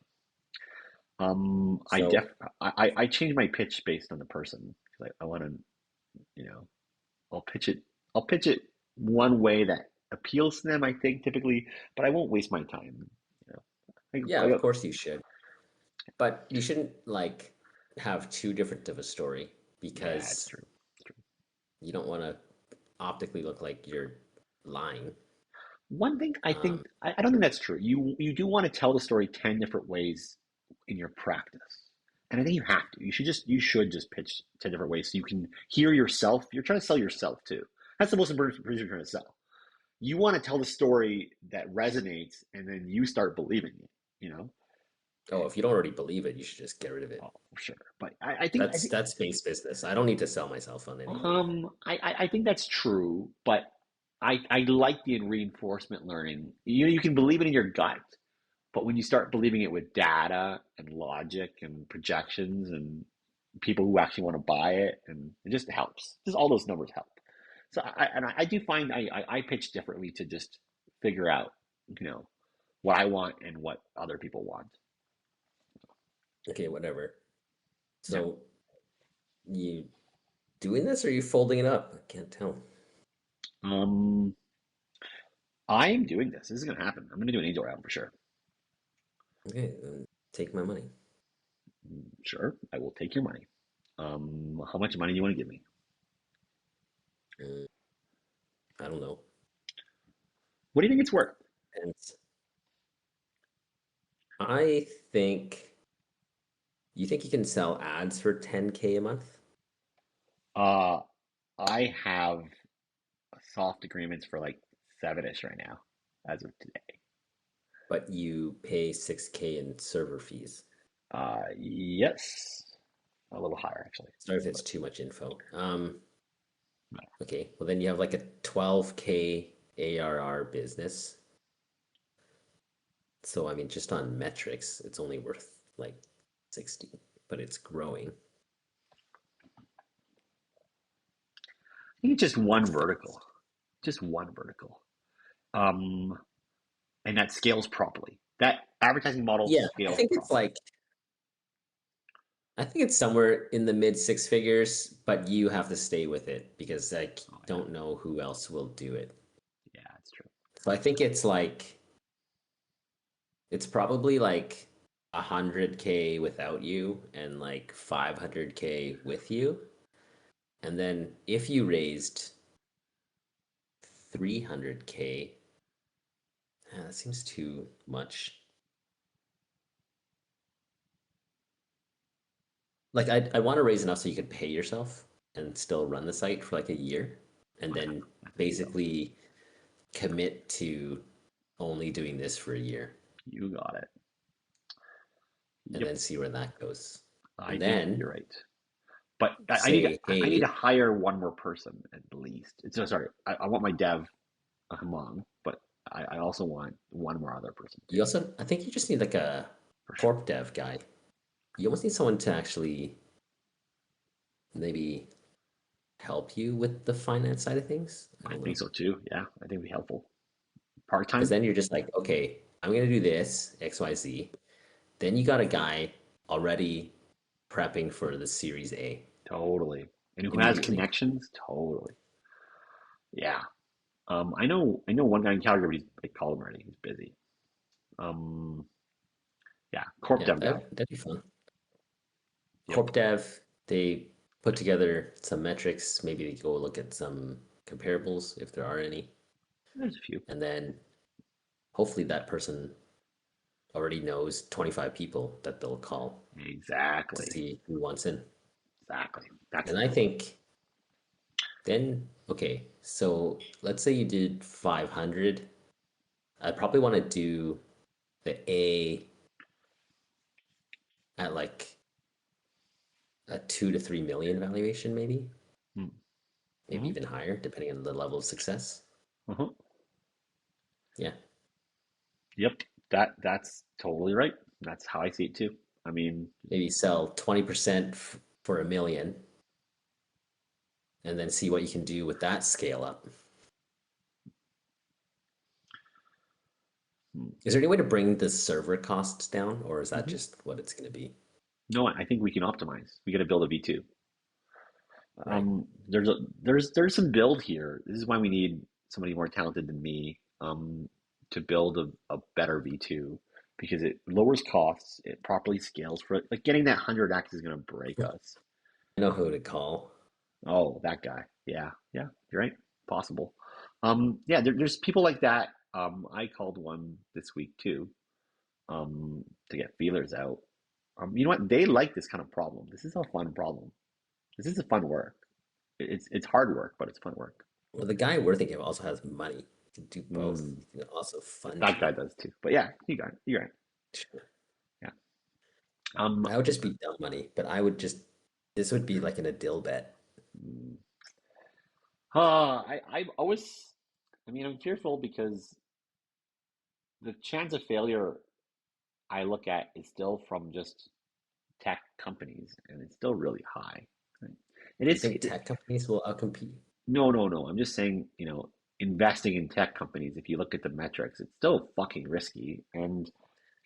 I def So I change my pitch based on the person because I want to, you know, I'll pitch it. I'll pitch it one way that appeals to them. I think typically, but I won't waste my time. You yeah, I of got, course you should. But you shouldn't like have too different of a story yeah, it's because true. It's true. you don't want to optically look like you're lying. One thing I think Um, I don't think that's true. You do want to tell the story 10 different ways in your practice. And I think you have to. You should just pitch 10 different ways so you can hear yourself. You're trying to sell yourself too. That's the most important reason you're trying to sell. You want to tell the story that resonates and then you start believing it, you know? oh, if you don't already believe it, you should just get rid of it. Oh, for sure. But I think I That's think that's base business. I don't need to sell myself on any meeting. I think that's true, but I like the reinforcement learning. You can believe it in your gut, but when you start believing it with data and logic and projections and people who actually want to buy it, and it just helps. Just all those numbers help. So I do find I pitch differently to just figure out, you know, what I want and what other people want. Okay, whatever. Yeah. So you doing this or are you folding it up? I can't tell. Um, I'm doing this. This is gonna happen. I'm gonna do an angel round for sure. Okay, then take my money. Sure, I will take your money. How much money do you want to give me? Mm, I don't know. What do you think it's worth? And I think you think you can sell ads for 10K a month, Uh, I have soft agreements for like seven-ish right now, as of today. but you pay 6K in server fees. Yes, a little higher actually. Sorry if it's But too much info. Okay, well then you have like a 12K ARR business. So I mean, just on metrics, it's only worth like 60, but it's growing. I think it's just one It's vertical, fast. just one vertical. Um, and that scales properly. That advertising model Yeah, scales properly. I think it's somewhere in the mid six figures, but you have to stay with it because I Oh yeah, don't know who else will do it. yeah, it's true. So I think it's probably like 100K without you and like 500K with you. And then if you raised 300K, that seems too much. Like I want to raise enough so you could pay yourself and still run the site for like a year and then There you go. basically commit to only doing this for a year You got it. and Yep, then see where that goes. I And think then you're right. But say, I need to hey, hire one more person at least. It's no, sorry. I want my dev among, but I also want one more other person too, I think you just need like a for sure. corp dev guy. You almost need someone to actually maybe help you with the finance side of things. I I don't think know. so too. Yeah, I think it'd be helpful. Part Because time, then you're just like, okay, I'm gonna do this, XYZ. Then you got a guy already prepping for the Series A totally. And who has immediately. connections, totally. Yeah. I know one guy in Calgary, but they called him already. He's busy. Um, yeah, corp Yeah, dev guy. that'd be fun. Yep. Corp dev, they put together some metrics, maybe go look at some comparables if there are any, There's a few. and then hopefully that person already knows 25 people that they'll call to Exactly. see who wants in. Exactly. That's And the I goal. think then, okay, so let's say you did 500. I'd probably want to do the A at like a 2 to 3 million valuation, maybe Mm-hmm. even higher, depending on the level of success. Uh-huh. Yeah, Yep. That's totally right. That's how I see it too. I mean, maybe sell 20% for 1 million and then see what you can do with that scale up. Is there any way to bring the server costs down, or is that mm-hmm. just what it's going to be? No, I think we can optimize. We got to build a V2. Right. There's there's some build here. This is why we need somebody more talented than me to build a better V2 because it lowers costs, it properly scales for it. Like getting that 100x is going to break us. I know who to call. Oh, that guy. Yeah, yeah, you're right. Possible. Yeah, there's people like that. I called one this week too, to get feelers out. You know what? They like this kind of problem. This is a fun problem. This is a fun work. It's hard work, but it's fun work. Well, the guy we're thinking of also has money. You can do both. Mm, You can also fund that guy you. does too. But yeah, you got it. You're right. Sure. Yeah. Um. That would just be dumb money, but this would be like an Adil bet. mm, I always. I mean, I'm fearful because the chance of failure I look at is still from just tech companies, and it's still really high. Right? It You is. think tech companies will outcompete? No, no, no. I'm just saying, investing in tech companies, if you look at the metrics, it's still fucking risky. And,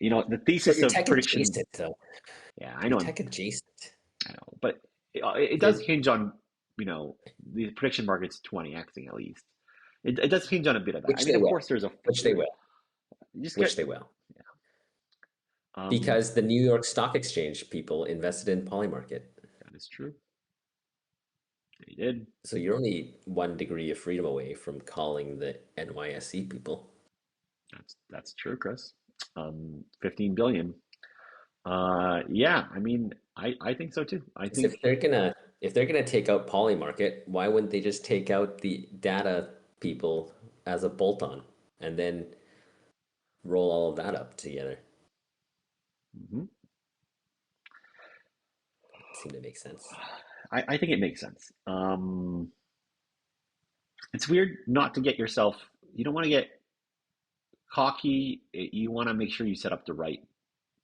the But thesis you're of tech prediction, adjacent, though. yeah, You're tech adjacent. I know, but it does You're hinge on, you know, the prediction market's 20xing at least. It does hinge on a bit of that. I which mean, they of will, course, there's a, which they will, you just get, which they will, um, because the New York Stock Exchange people invested in Polymarket. that is true. They did. So you're only 1 degree of freedom away from calling the NYSE people. That's true, Chris. 15 billion. Yeah, I mean, I think so too. I Because think if they're gonna take out Polymarket, why wouldn't they just take out the data people as a bolt-on and then roll all of that up together? mhm. Seem to make sense. I think it makes sense. It's weird not to get yourself. You don't want to get cocky. You want to make sure you set up the right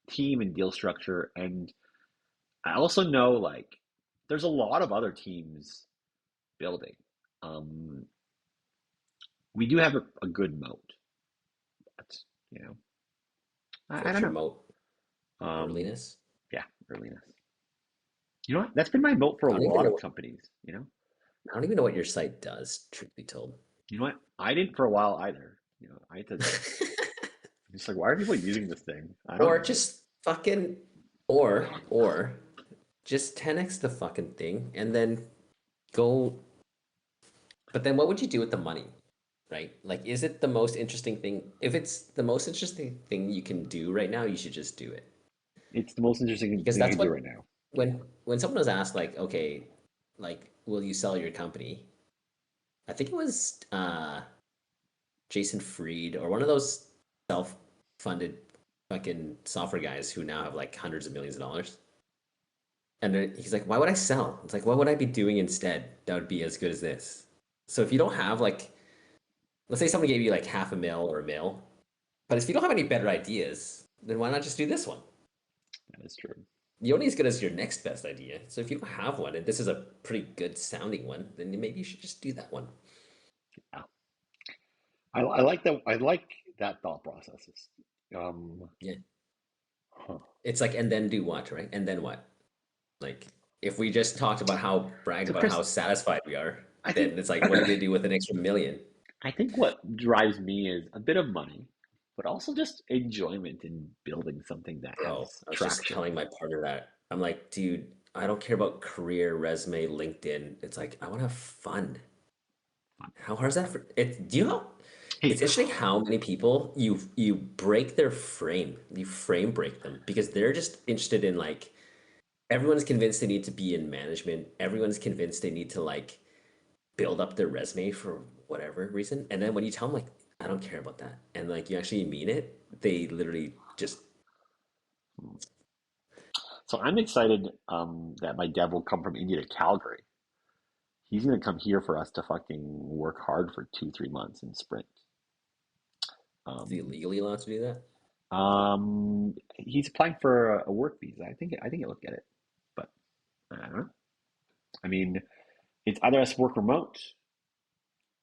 team and deal structure. And I also know like there's a lot of other teams building. Um, we do have a good moat, but you know, I What's don't your know. moat? Um, Earliness? yeah, earliness. You know what? That's been my moat for a I don't even lot of know. companies. I don't even know what your site does, truth be told. You know what? I didn't for a while either. I had to just like, why are people using this thing? I don't Or know. just fucking, or just 10x the fucking thing and then go. But then what would you do with the money? Right? Like, is it the most interesting thing? If it's the most interesting thing you can do right now, you should just do it. It's the most interesting Because thing you that's can do what right now. when someone was asked like, okay, like, will you sell your company? I think it was Jason Fried or one of those self-funded fucking software guys who now have like hundreds of millions of dollars. And then he's like, why would I sell? It's like, what would I be doing instead that would be as good as this? So if you don't have like, let's say someone gave you like half a mil or a mil, but if you don't have any better ideas, then why not just do this one? That is true. You're only as good as your next best idea. So if you don't have one, and this is a pretty good sounding one, then maybe you should just do that one. Yeah. I like that. I like that thought processes. Um, Yeah. huh. It's like, and then do what, right? And then what? Like, if we just talked about bragged So, about how Chris, satisfied we are, I think then it's like, what are you gonna do with an extra million? I think what drives me is a bit of money, but also just enjoyment in building something that Bro, has I was just traction. telling my partner that I'm like, dude, I don't care about career, resume, LinkedIn. It's like I want to have fun. How hard is that for it? Do you know? Hey, It's interesting how many people you break their frame. You frame break them because they're just interested in like everyone's convinced they need to be in management. Everyone's convinced they need to like build up their resume for whatever reason. And then when you tell them like I don't care about that and like you actually mean it, they literally just so I'm excited that my dev will come from India to Calgary. He's gonna come here for us to fucking work hard for 2, 3 months and sprint. is he Um, legally allowed to do that? he's applying for a work visa. I think he'll get it, but I don't know. I mean, it's either us work remote.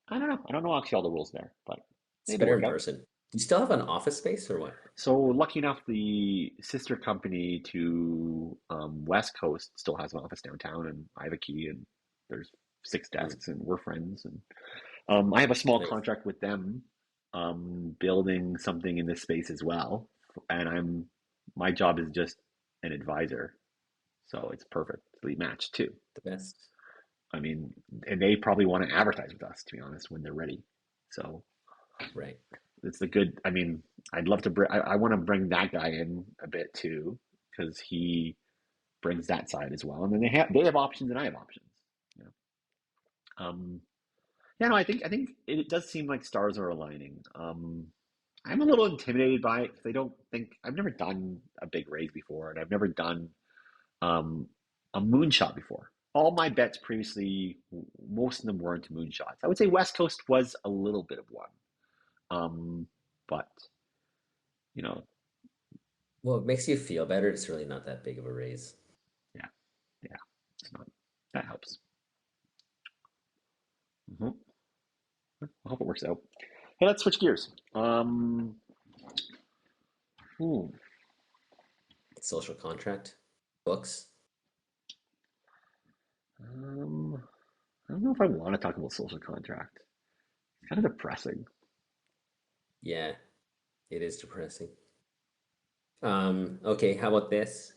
I don't know. I don't know actually all the rules there, but It's maybe better work in it out. person. Do you still have an office space or what? So lucky enough, the sister company to West Coast still has an office downtown, and I have a key, and there's six Hmm, desks, and we're friends. And I have a small nice. contract with them, building something in this space as well, and my job is just an advisor, so it's perfectly matched too. The best. I mean, and they probably want to advertise with us, to be honest, when they're ready. So Right. it's the good. I mean, I'd love to bring. I want to bring that guy in a bit too, because he brings that side as well. And then they have options, and I have options. You know? Yeah, no, I think it does seem like stars are aligning. I'm a little intimidated by it because I don't think I've never done a big raise before, and I've never done um, a moonshot before. All my bets previously, most of them weren't moonshots. I would say West Coast was a little bit of one, but you know, Well, it makes you feel better. It's really not that big of a raise. yeah, yeah, it's not that helps. Hmm. I hope it works out. Hey, let's switch gears. Hmm, Social contract, books. um, I don't know if I want to talk about social contract. It's kind of depressing. Yeah, it is depressing. Okay, how about this?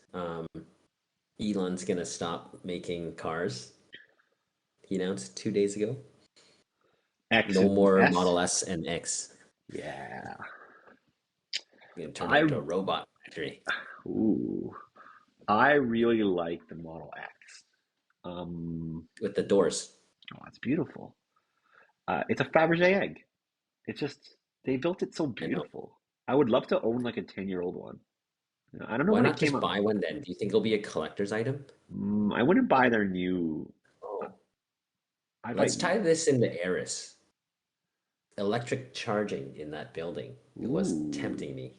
Elon's gonna stop making cars. He announced 2 days ago. X No and more S. Model S and X. Yeah. Gonna turn that I into a robot factory ooh, I really like the Model X. with the doors. Oh, it's beautiful. It's a Fabergé egg. It's just they built it so I know. beautiful. I would love to own like a 10-year-old one. I don't know Why when it not came just out. buy one then? Do you think it'll be a collector's item? I wouldn't buy their new. Oh, I'd buy. let's tie this into Eris. Electric charging in that building. It was Ooh, tempting me.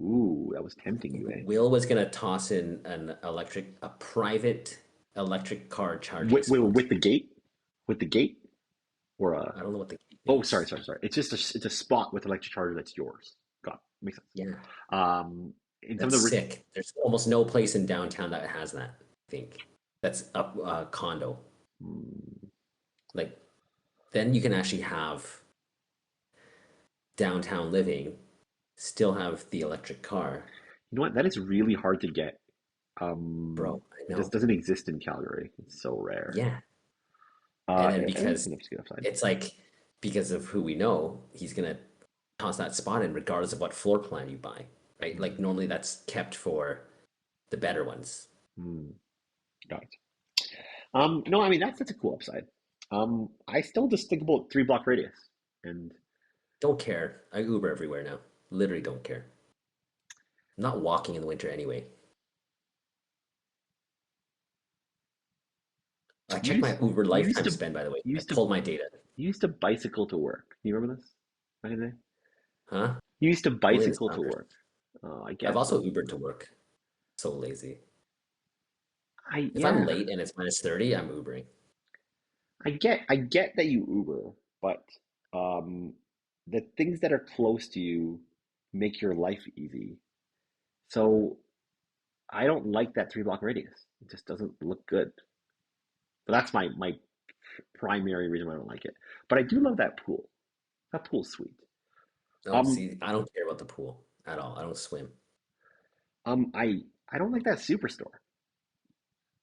that was tempting you, eh? Will was gonna toss in a private electric car charging Wait, spot. with the gate, or a. I don't know what the gate Oh, sorry, means. sorry, sorry. It's a spot with electric charger that's yours. Got it. Makes sense. Yeah, In some of that's the sick. There's almost no place in downtown that has that, I think. That's a condo. mm, Like, then you can actually have downtown living, still have the electric car. you know what? That is really hard to get. Bro, I It just know. doesn't exist in Calgary. It's so rare. Yeah. And then I think because that's a good upside. it's like, because of who we know, he's gonna toss that spot in regardless of what floor plan you buy, right? Like, Mm, normally that's kept for the better ones. mm, got it. No, I mean that's a cool upside. I still just think about 3 block radius, and Don't care. I Uber everywhere now. Literally don't care. I'm not walking in the winter anyway. I you checked my used Uber you used lifetime to spend, by the way. you I used to pulled my data. you used to bicycle to work. Do you remember this back in the day? Huh? You used to Only in the bicycle to summers. work. Oh, I I've get. also Ubered to work. So lazy. I If I'm yeah. late and it's -30, I'm Ubering. I get that you Uber, but um, the things that are close to you make your life easy. So I don't like that 3 block radius. It just doesn't look good. So that's my primary reason why I don't like it. But I do love that pool. That pool's sweet. Oh, Um, see, I don't care about the pool at all. I don't swim. I don't like that superstore.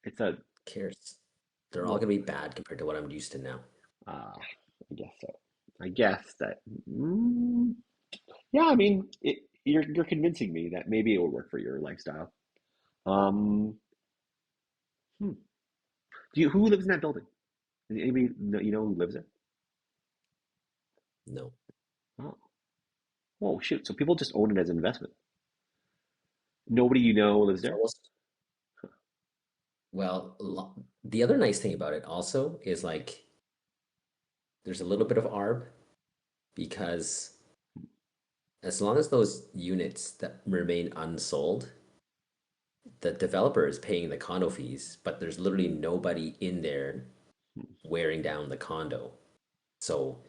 It's a Cares. They're all well, gonna be bad compared to what I'm used to now. I guess so. I guess that. Mm, yeah, I mean, you're convincing me that maybe it will work for your lifestyle. Um, hmm. Who lives in that building? Anybody you know who lives there? No. Oh, whoa, shoot! So people just own it as an investment. Nobody you know lives It's there. almost the other nice thing about it also is like there's a little bit of arb because as long as those units that remain unsold, the developer is paying the condo fees, but there's literally nobody in there wearing down the condo. So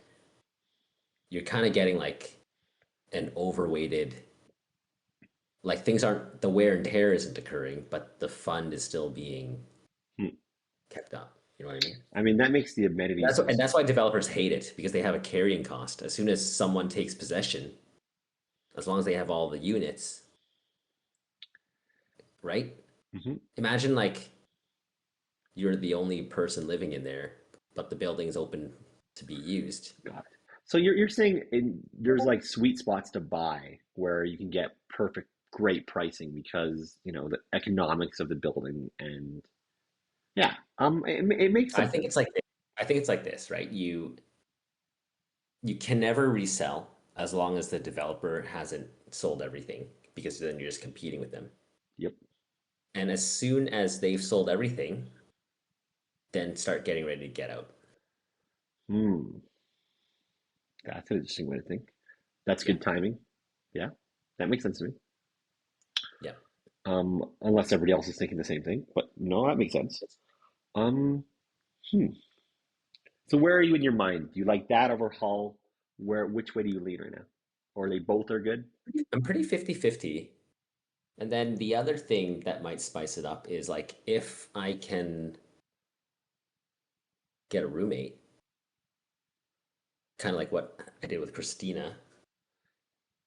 you're kind of getting like an overweighted, like things aren't, the wear and tear isn't occurring, but the fund is still being Hmm. kept up. You know what I mean? I mean, that makes the That's amenities what, of and that's why developers hate it because they have a carrying cost. As soon as someone takes possession, as long as they have all the units, right? Mhm. Imagine like you're the only person living in there, but the building is open to be used. Got it. So you're saying there's like sweet spots to buy where you can get perfect, great pricing because the economics of the building and yeah, it makes I some think sense. it's like I think it's like this, right? You can never resell as long as the developer hasn't sold everything because then you're just competing with them. Yep. And as soon as they've sold everything, then start getting ready to get out. Hmm. That's an interesting way to think. That's Yeah. good timing. Yeah, that makes sense to me. Yeah. Unless everybody else is thinking the same thing, but no, that makes sense. Um, hmm. So where are you in your mind? Do you like that over Hull? Which way do you lean right now? Or they both are good? I'm pretty 50-50. And then the other thing that might spice it up is like if I can get a roommate, kind of like what I did with Christina.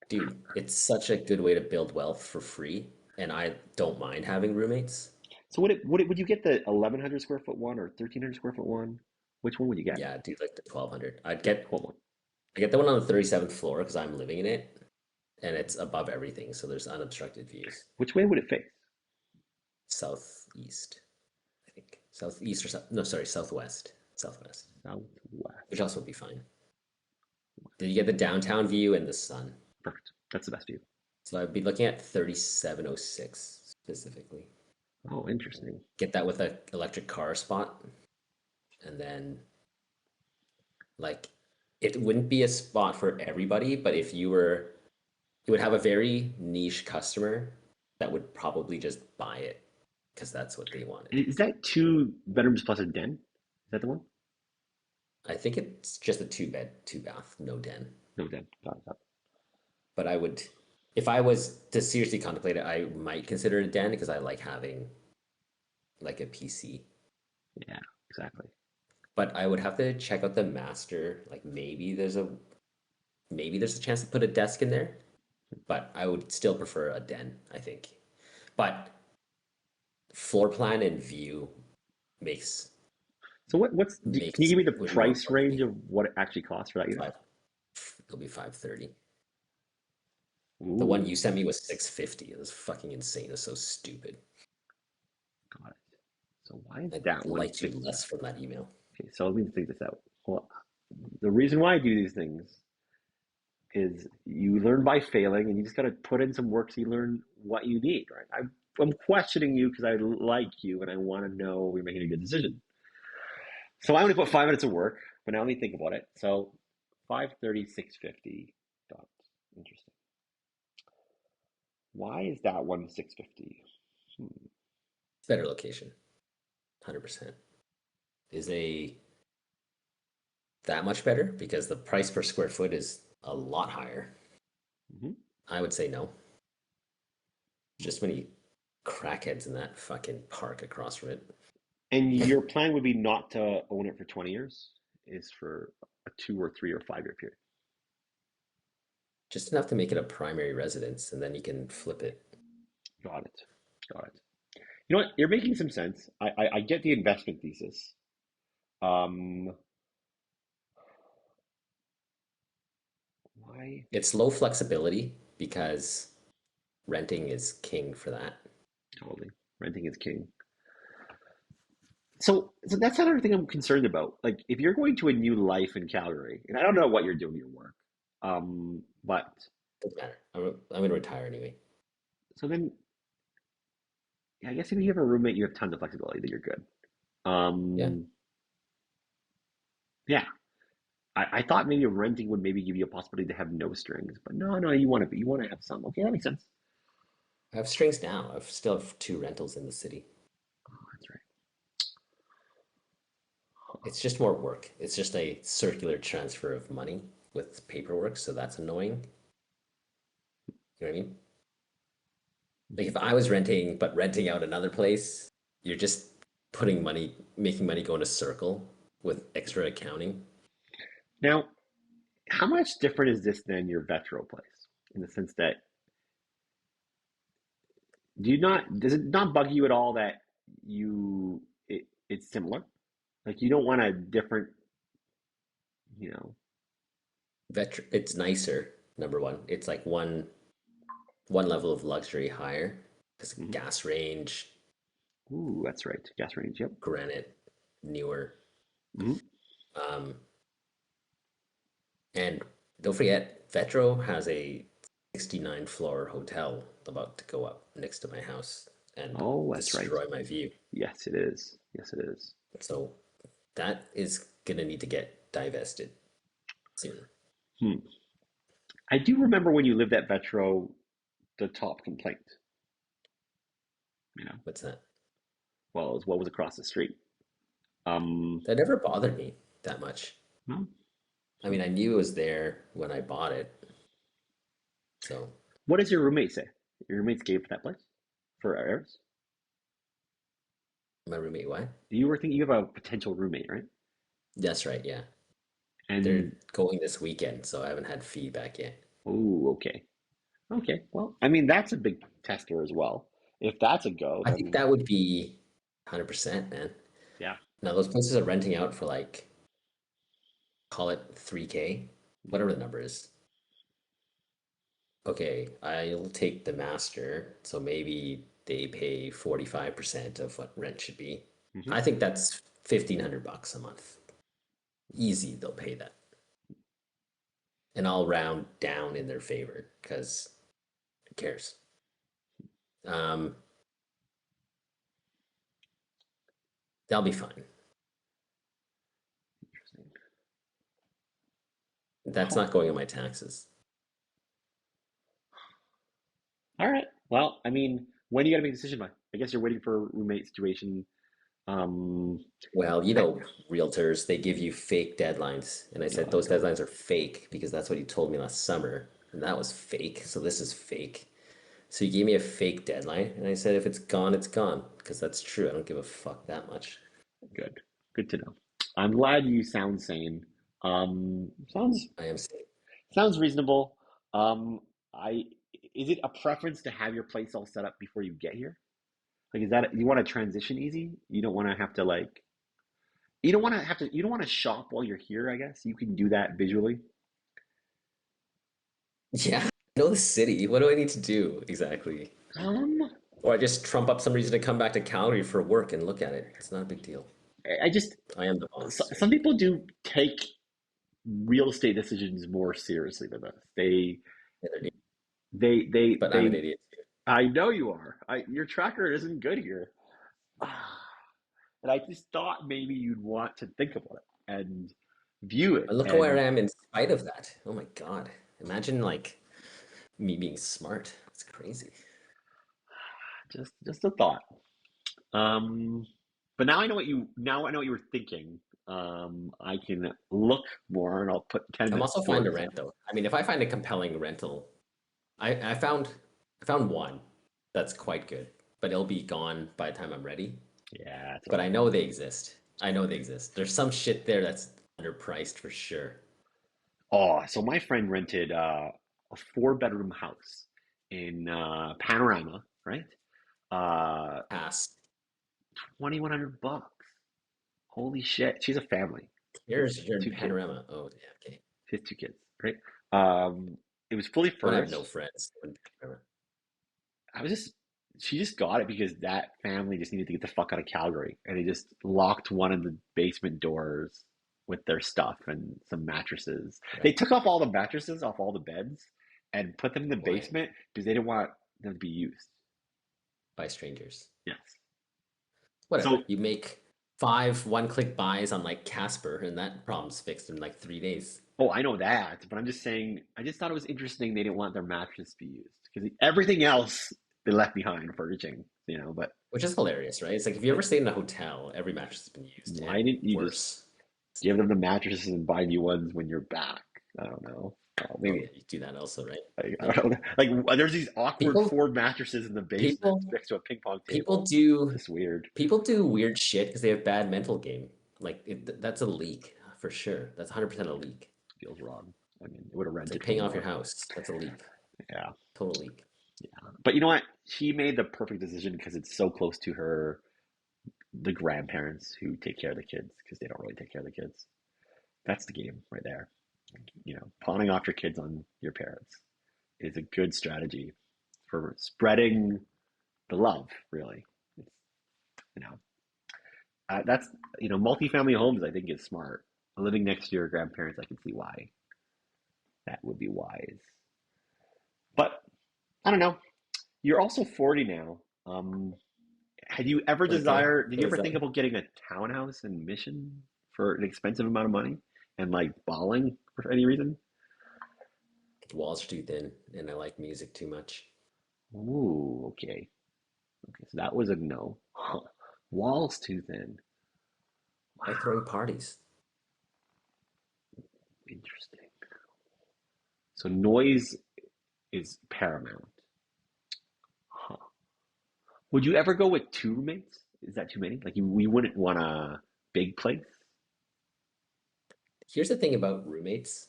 Dude, it's such a good way to build wealth for free, and I don't mind having roommates. So would you get the 1100 square foot one or 1300 square foot one? Which one would you get? Yeah, dude, like the 1200. The 12 one. I get the one on the 37th floor because I'm living in it, and it's above everything, so there's unobstructed views. Which way would it face? Southeast, I think. Southeast or south, no, sorry, southwest. Southwest, which Southwest. also would be fine. Did you get the downtown view and the sun? Perfect. That's the best view. So I'd be looking at 3706 specifically. Oh, interesting. Get that with a electric car spot, and then like it wouldn't be a spot for everybody, but if you were, it would have a very niche customer that would probably just buy it because that's what they wanted. Is that two bedrooms plus a den? Is that the one? I think it's just a two bed, two bath, no den. No den. Got it. But I would, if I was to seriously contemplate it, I might consider it a den because I like having like a PC. Yeah, exactly. But I would have to check out the master. Like maybe there's a chance to put a desk in there, but I would still prefer a den, I think. But floor plan and view makes So can you makes give me the would more price important to range me. of what it actually costs for that unit? Five, it'll be 530. The one Ooh, you sent me was 650. It was fucking insane. It was so stupid. got it. So why is I that liked you 160? less from that email. Okay, so let me think this out. Well, the reason why I do these things is you learn by failing, and you just got to put in some work so you learn what you need, right? I'm questioning you because I like you and I want to know we're making a good decision. So I'm going to put 5 minutes of work, but now let me think about it. So 530, 650 dollars. Interesting. Why is that one 650? Hmm. Better location, 100%. Is a that much better because the price per square foot is a lot higher. Mhm. I would say no. Just many crackheads in that fucking park across from it. And your plan would be not to own it for 20 years, is for a 2 or 3 or 5 year period. Just enough to make it a primary residence, and then you can flip it. Got it. Got it. You know what? You're making some sense. I get the investment thesis. Um, why? It's low flexibility because renting is king for that. Totally. Renting is king. So that's another thing I'm concerned about. Like, if you're going to a new life in Calgary, and I don't know what you're doing your work, but Doesn't matter. I'm gonna retire anyway. so then, yeah, I guess if you have a roommate, you have tons of flexibility. Then you're good. Yeah, Yeah, I thought maybe renting would maybe give you a possibility to have no strings, but no, no, you want to have some. Okay, that makes sense. I have strings now. I still have two rentals in the city. Oh, that's right. It's just more work. It's just a circular transfer of money with paperwork, so that's annoying. You know what I mean? Like if I was renting, but renting out another place, you're just putting money, making money go in a circle with extra accounting. Now, how much different is this than your Vetro place? In the sense that does it not bug you at all that it's similar? Like you don't want a different, you know. It's nicer, number one. It's like one level of luxury higher. Because Mhm. gas range, Ooh, that's right. Gas range. Yep. granite, newer. Hmm. Um, and don't forget, Vetro has a 69 floor hotel about to go up next to my house and Oh, that's right. destroy my view. Yes, it is. Yes, it is. So that is gonna need to get divested soon. Hmm. I do remember when you lived at Vetro, the top complaint, you know, What's that? well, is what was across the street. Um, That never bothered me that much. well, I so mean, I knew it was there when I bought it. So what does your roommate say? Your roommate's gave for that place for heirs? my roommate, what? You were thinking you have a potential roommate, right? That's right, yeah. They're And going this weekend, so I haven't had feedback yet. oh, okay, okay. Well, I mean that's a big tester as well. If that's a go, I think then that would be 100%, man. yeah. Now, those places are renting out for like, call it 3K, Mhm. whatever the number is. Okay, I'll take the master, so maybe they pay 45% of what rent should be. Mhm. I think that's 1,500 bucks a month. Easy, they'll pay that. And I'll round down in their favor because who cares? Um, they'll be fine. Interesting. That's Huh. not going on my taxes. All right. Well, I mean, when do you got to make a decision by? I guess you're waiting for a roommate situation. Um, Well, you I, know, realtors, they give you fake deadlines. And I said, oh those God, deadlines are fake because that's what you told me last summer. And that was fake. So this is fake. So you gave me a fake deadline. And I said, if it's gone, it's gone. Because that's true. I don't give a fuck that much. good, good to know. I'm glad you sound sane. Sounds I am safe. sounds reasonable. Um, I is it a preference to have your place all set up before you get here? Like, is that you want to transition easy? You don't want to have to like you don't want to shop while you're here, I guess. You can do that visually. Yeah, I know the city. What do I need to do exactly? Um, Or I just trump up some reason to come back to Calgary for work and look at it. It's not a big deal. I just I am the boss. some people do take real estate decisions more seriously than us. And they're- But I'm an They idiot too. I know you are. Your tracker isn't good here. And I just thought maybe you'd want to think about it and view it And look where and I am in spite of that. Oh my God. Imagine like me being smart. It's crazy. just a thought. Um, but now I know what you were thinking. I can look more and I'll put I'm 10 minutes also fine to towards rent though. I mean, if I find a compelling rental, I found one that's quite good, but it'll be gone by the time I'm ready. yeah, it's But I okay. know they exist. I know they exist. There's some shit there that's underpriced for sure. Oh, so my friend rented a four-bedroom house in Panorama, right? Uh, Pass. $2,100. Holy shit. She's a family. You're in Two kids. Panorama. Oh, yeah, okay. She has two kids, right? It was fully When I have no furnished. friends in Panorama. I was just she just got it because that family just needed to get the fuck out of Calgary, and they just locked one of the basement doors with their stuff and some mattresses. They Right. took off all the mattresses off all the beds and put them in the Why? basement because they didn't want them to be used. By strangers. Yes. Whatever. So, You make five one-click buys on like Casper, and that problem's fixed in like 3 days. oh, I know that, but I'm just saying, I just thought it was interesting they didn't want their mattress to be used because everything else they left behind furnishing, but Which is hilarious, right? It's like if you ever stayed in a hotel, every mattress has been used why and didn't you just worse. give them the mattresses and buy new ones when you're back? I don't know. Oh Maybe yeah, you do that also, right? I Yeah. don't know. Like there's these awkward People four mattresses in the basement people next to a ping pong people table. do Just weird. people do weird shit because they have bad mental game. Like that's a leak for sure. That's 100% a leak. Feels wrong. I mean, it would have It's like rented for paying off your more. house. That's a leak. Yeah. Total leak. But you know what? She made the perfect decision because it's so close to the grandparents who take care of the kids because they don't really take care of the kids. That's the game right there. Pawning off your kids on your parents is a good strategy for spreading the love, really. It's, you know, that's, multifamily homes, I think, is smart. Living next to your grandparents, I can see why that would be wise. But I don't know. You're also 40 now. Had you ever Okay. did you What ever is think that? about getting a townhouse in Mission for an expensive amount of money and like balling for any reason? Walls are too thin, and I like music too much. Ooh, okay. Okay, so that was a no. Huh. Walls too thin. I like Wow, throwing parties. interesting. So noise is paramount. Huh. Would you ever go with two roommates? Is that too many? Like we wouldn't want a big place? Here's the thing about roommates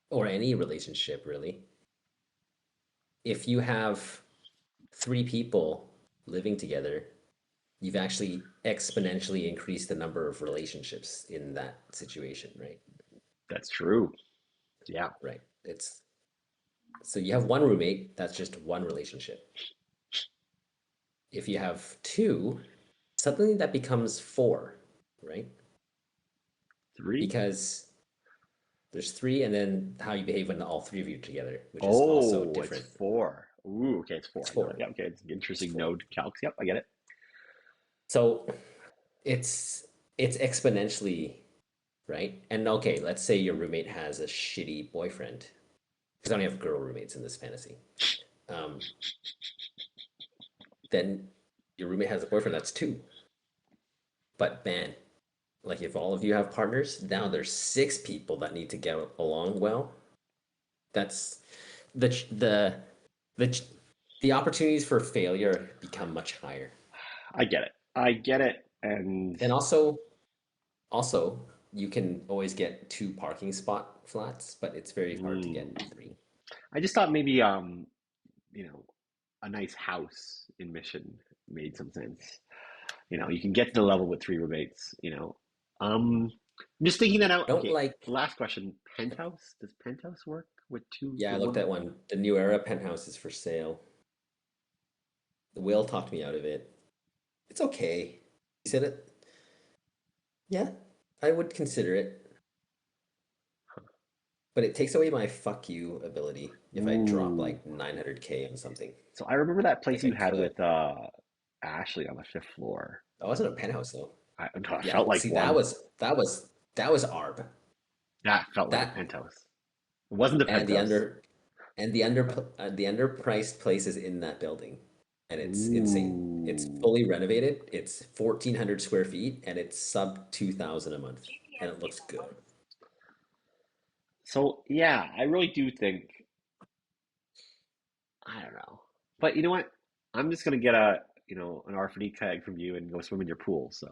or any relationship, really. If you have three people living together, you've actually exponentially increased the number of relationships in that situation, right? That's true. Yeah. Right. It's so you have one roommate, that's just one relationship. If you have two, suddenly that becomes four, right? Three? Because there's three, and then how you behave when all three of you are together, which is also Oh, it's different. four. Ooh, okay, it's It's four. I got it. four. Yeah, okay, it's It's interesting four. node calcs. Yep, I get it. So it's it's exponentially, right? And okay, let's say your roommate has a shitty boyfriend, because I only have girl roommates in this fantasy. Um, then your roommate has a boyfriend, that's two. But man, like if all of you have partners, now there's six people that need to get along well. That's the the the the opportunities for failure become much higher. I get it. I get it. And And also you can always get two parking spot flats, but it's very hard to mm, get three. I just thought maybe you know, a nice house in Mission made some sense. You can get to the level with three roommates. I'm just thinking that out. Don't Okay, like last question. Penthouse? Does Penthouse work with two Yeah, for I looked one? at one. The New Era penthouse is for sale. The Will talked me out of it. It's okay. He said it. Yeah, I would consider it, but it takes away my fuck you ability if I drop Ooh. like 900K on something. So I remember that place Like I you had could. with Ashley on the fifth floor. That wasn't a penthouse though. I Yeah, felt like see one. that was ARB. That felt like a That penthouse. It wasn't a and the penthouse. under the underpriced places in that building, and it's insane. It's Ooh. fully renovated. It's 1,400 square feet, and it's sub 2,000 a month, and it looks good. So yeah, I really do think I don't know, but you know what? I'm just gonna get an RFID tag from you and go swim in your pool. So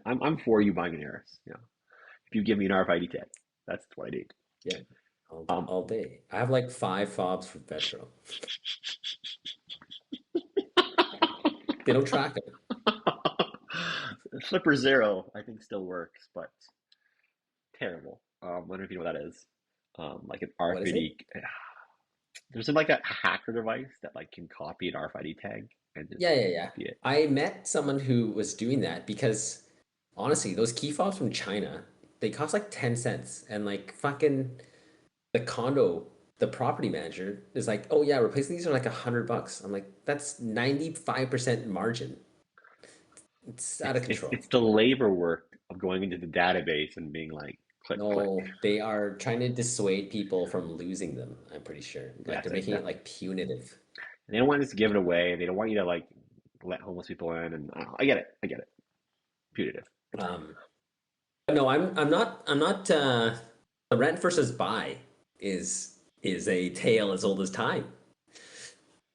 I'm for you buying an Eris. If you give me an RFID tag, that's what I need. Yeah, Um, all day. I have like five fobs for Vetro. They don't track them. Flipper Zero, I think still works, but terrible. I don't know if you know what that is. Like an What is it? RFID. There's like a hacker device that like can copy an RFID tag and just Yeah, yeah, yeah. be it. I met someone who was doing that because honestly, those key fobs from China, they cost like 10 cents. And like fucking the condo, the property manager is like, oh yeah, replacing these are like $100. I'm like, that's 95% margin. It's out of control. It's the labor work of going into the database and being like click click. No, they are trying to dissuade people from losing them, I'm pretty sure. Like That's they're it. making it like punitive. They don't want us to give it away. They don't want you to like let homeless people in. And I, don't know, I get it. I get it. Punitive. Um, but no, I'm not the rent versus buy is a tale as old as time.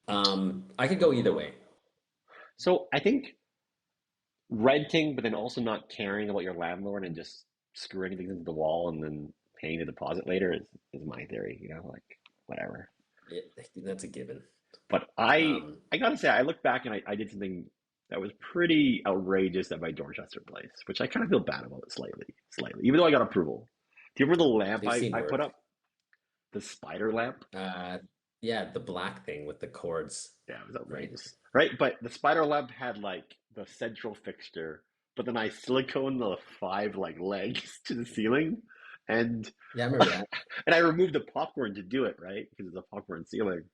I could go either way. So I think renting, but then also not caring about your landlord and just screwing things into the wall and then paying the deposit later is my theory. You know, like whatever. That's a given. But Um, I gotta say, I look back and I did something that was pretty outrageous at my Dorchester place, which I kind of feel bad about slightly, even though I got approval. Do you remember the lamp they've seen I put worse. up? The spider lamp? Uh, yeah, the black thing with the cords, Yeah, it was right? outrageous. Right? But the spider lamp had like the central fixture, but then I silicone the five like legs to the ceiling and Yeah, I remember that. and I removed the popcorn to do it, right? Because it's a popcorn ceiling.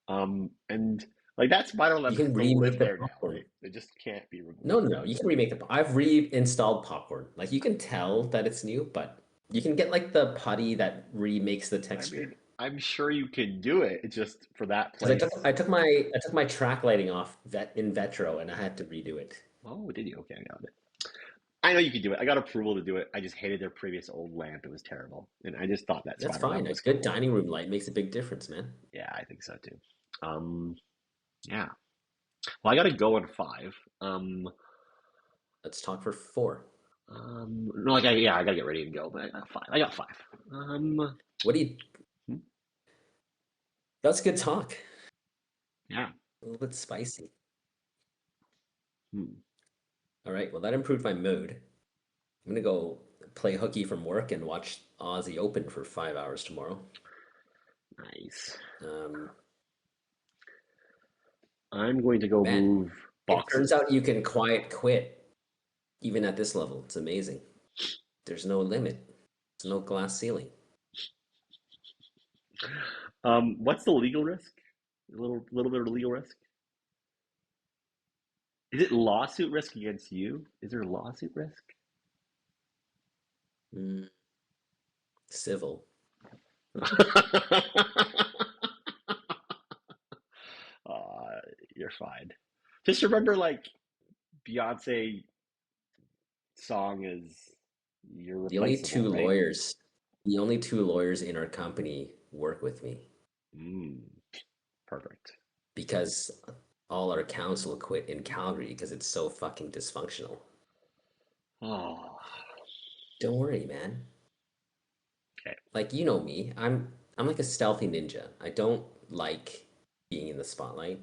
And like that spider You lamp has can to remake live the there now, popcorn. right? It just can't be No, removed. no, no. You can remake the. I've reinstalled popcorn. Like you can tell that it's new, but you can get like the putty that remakes the I mean, texture. I'm sure you can do it. It's just for that Because place. I took my track lighting off in Vetro and I had to redo it. Oh, did you? Okay, I got it. I know you could do it. I got approval to do it. I just hated their previous old lamp. It was terrible. And I just thought that That's spider fine. lamp A was good cool. dining room light makes a big difference, man. Yeah, I think so too. Um, yeah. Well, I got to go in five. Let's talk for four. No, like yeah, I gotta get ready and go, but I got five. I got five. What do you? Hmm, That's good talk. yeah. A little bit spicy. Hmm, All right. Well, that improved my mood. I'm gonna go play hooky from work and watch Aussie Open for 5 hours tomorrow. nice. Um, I'm going to go man, move it turns boxes. out you can quiet quit even at this level. It's amazing. There's no limit. There's no glass ceiling. What's the legal risk? A little bit of legal risk. Is it lawsuit risk against you? Is there lawsuit risk? Mm, civil. uh, you're fine. Just remember, like Beyonce song is "You're The only Replaceable," two right? lawyers, the only two lawyers in our company work with me Mm, perfect. because all our counsel quit in Calgary because it's so fucking dysfunctional. Oh, Don't worry, man. okay. Like you know me, I'm like a stealthy ninja. I don't like being in the spotlight,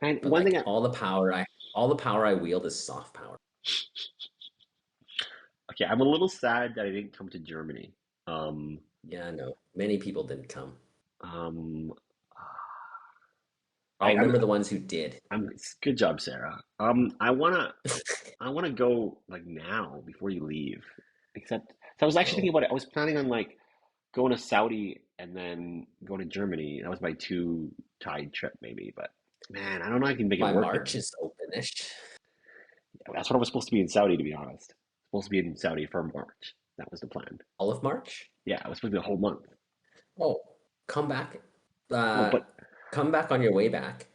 And but one thing, like all the power I wield is soft power. okay, I'm a little sad that I didn't come to Germany. Um, Yeah, I know. Many people didn't come. um, I'll I'm remember the ones who did. good job, Sarah. I wanna go like now before you leave. Except, so I was actually thinking Oh, about it. I was planning on like going to Saudi and then going to Germany. That was my two tied trip maybe, but man, I don't know if I can make it my work March now. is openish. That's what I was supposed to be in Saudi, to be honest. Supposed to be in Saudi for March. That was the plan. All of March? Yeah, it was supposed to be a whole month. Oh, come back. Well, Uh, but come back on your way back.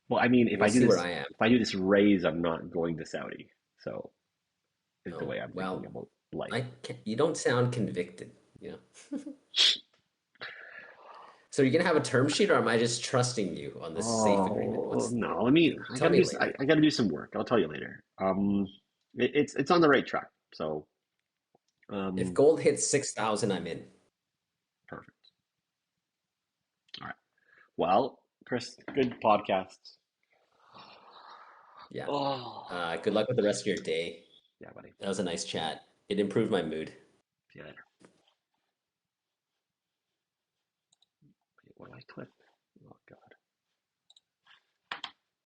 well, I mean, You'll see where I am. if I do this raise, I'm not going to Saudi. So is the Oh, way I'm thinking well, about life. you don't sound convicted, you know. So you're gonna have a term sheet, or am I just trusting you on this safe agreement? Oh What's no, let me. you tell me later. I gotta do some work. I'll tell you later. It's on the right track. So If um, gold hits 6,000, I'm in. perfect. All right. Well, Chris, good podcast. Yeah. Oh, Good luck with the rest of your day. yeah, buddy. That was a nice chat. It improved my mood. See you later. Wait, what do I click?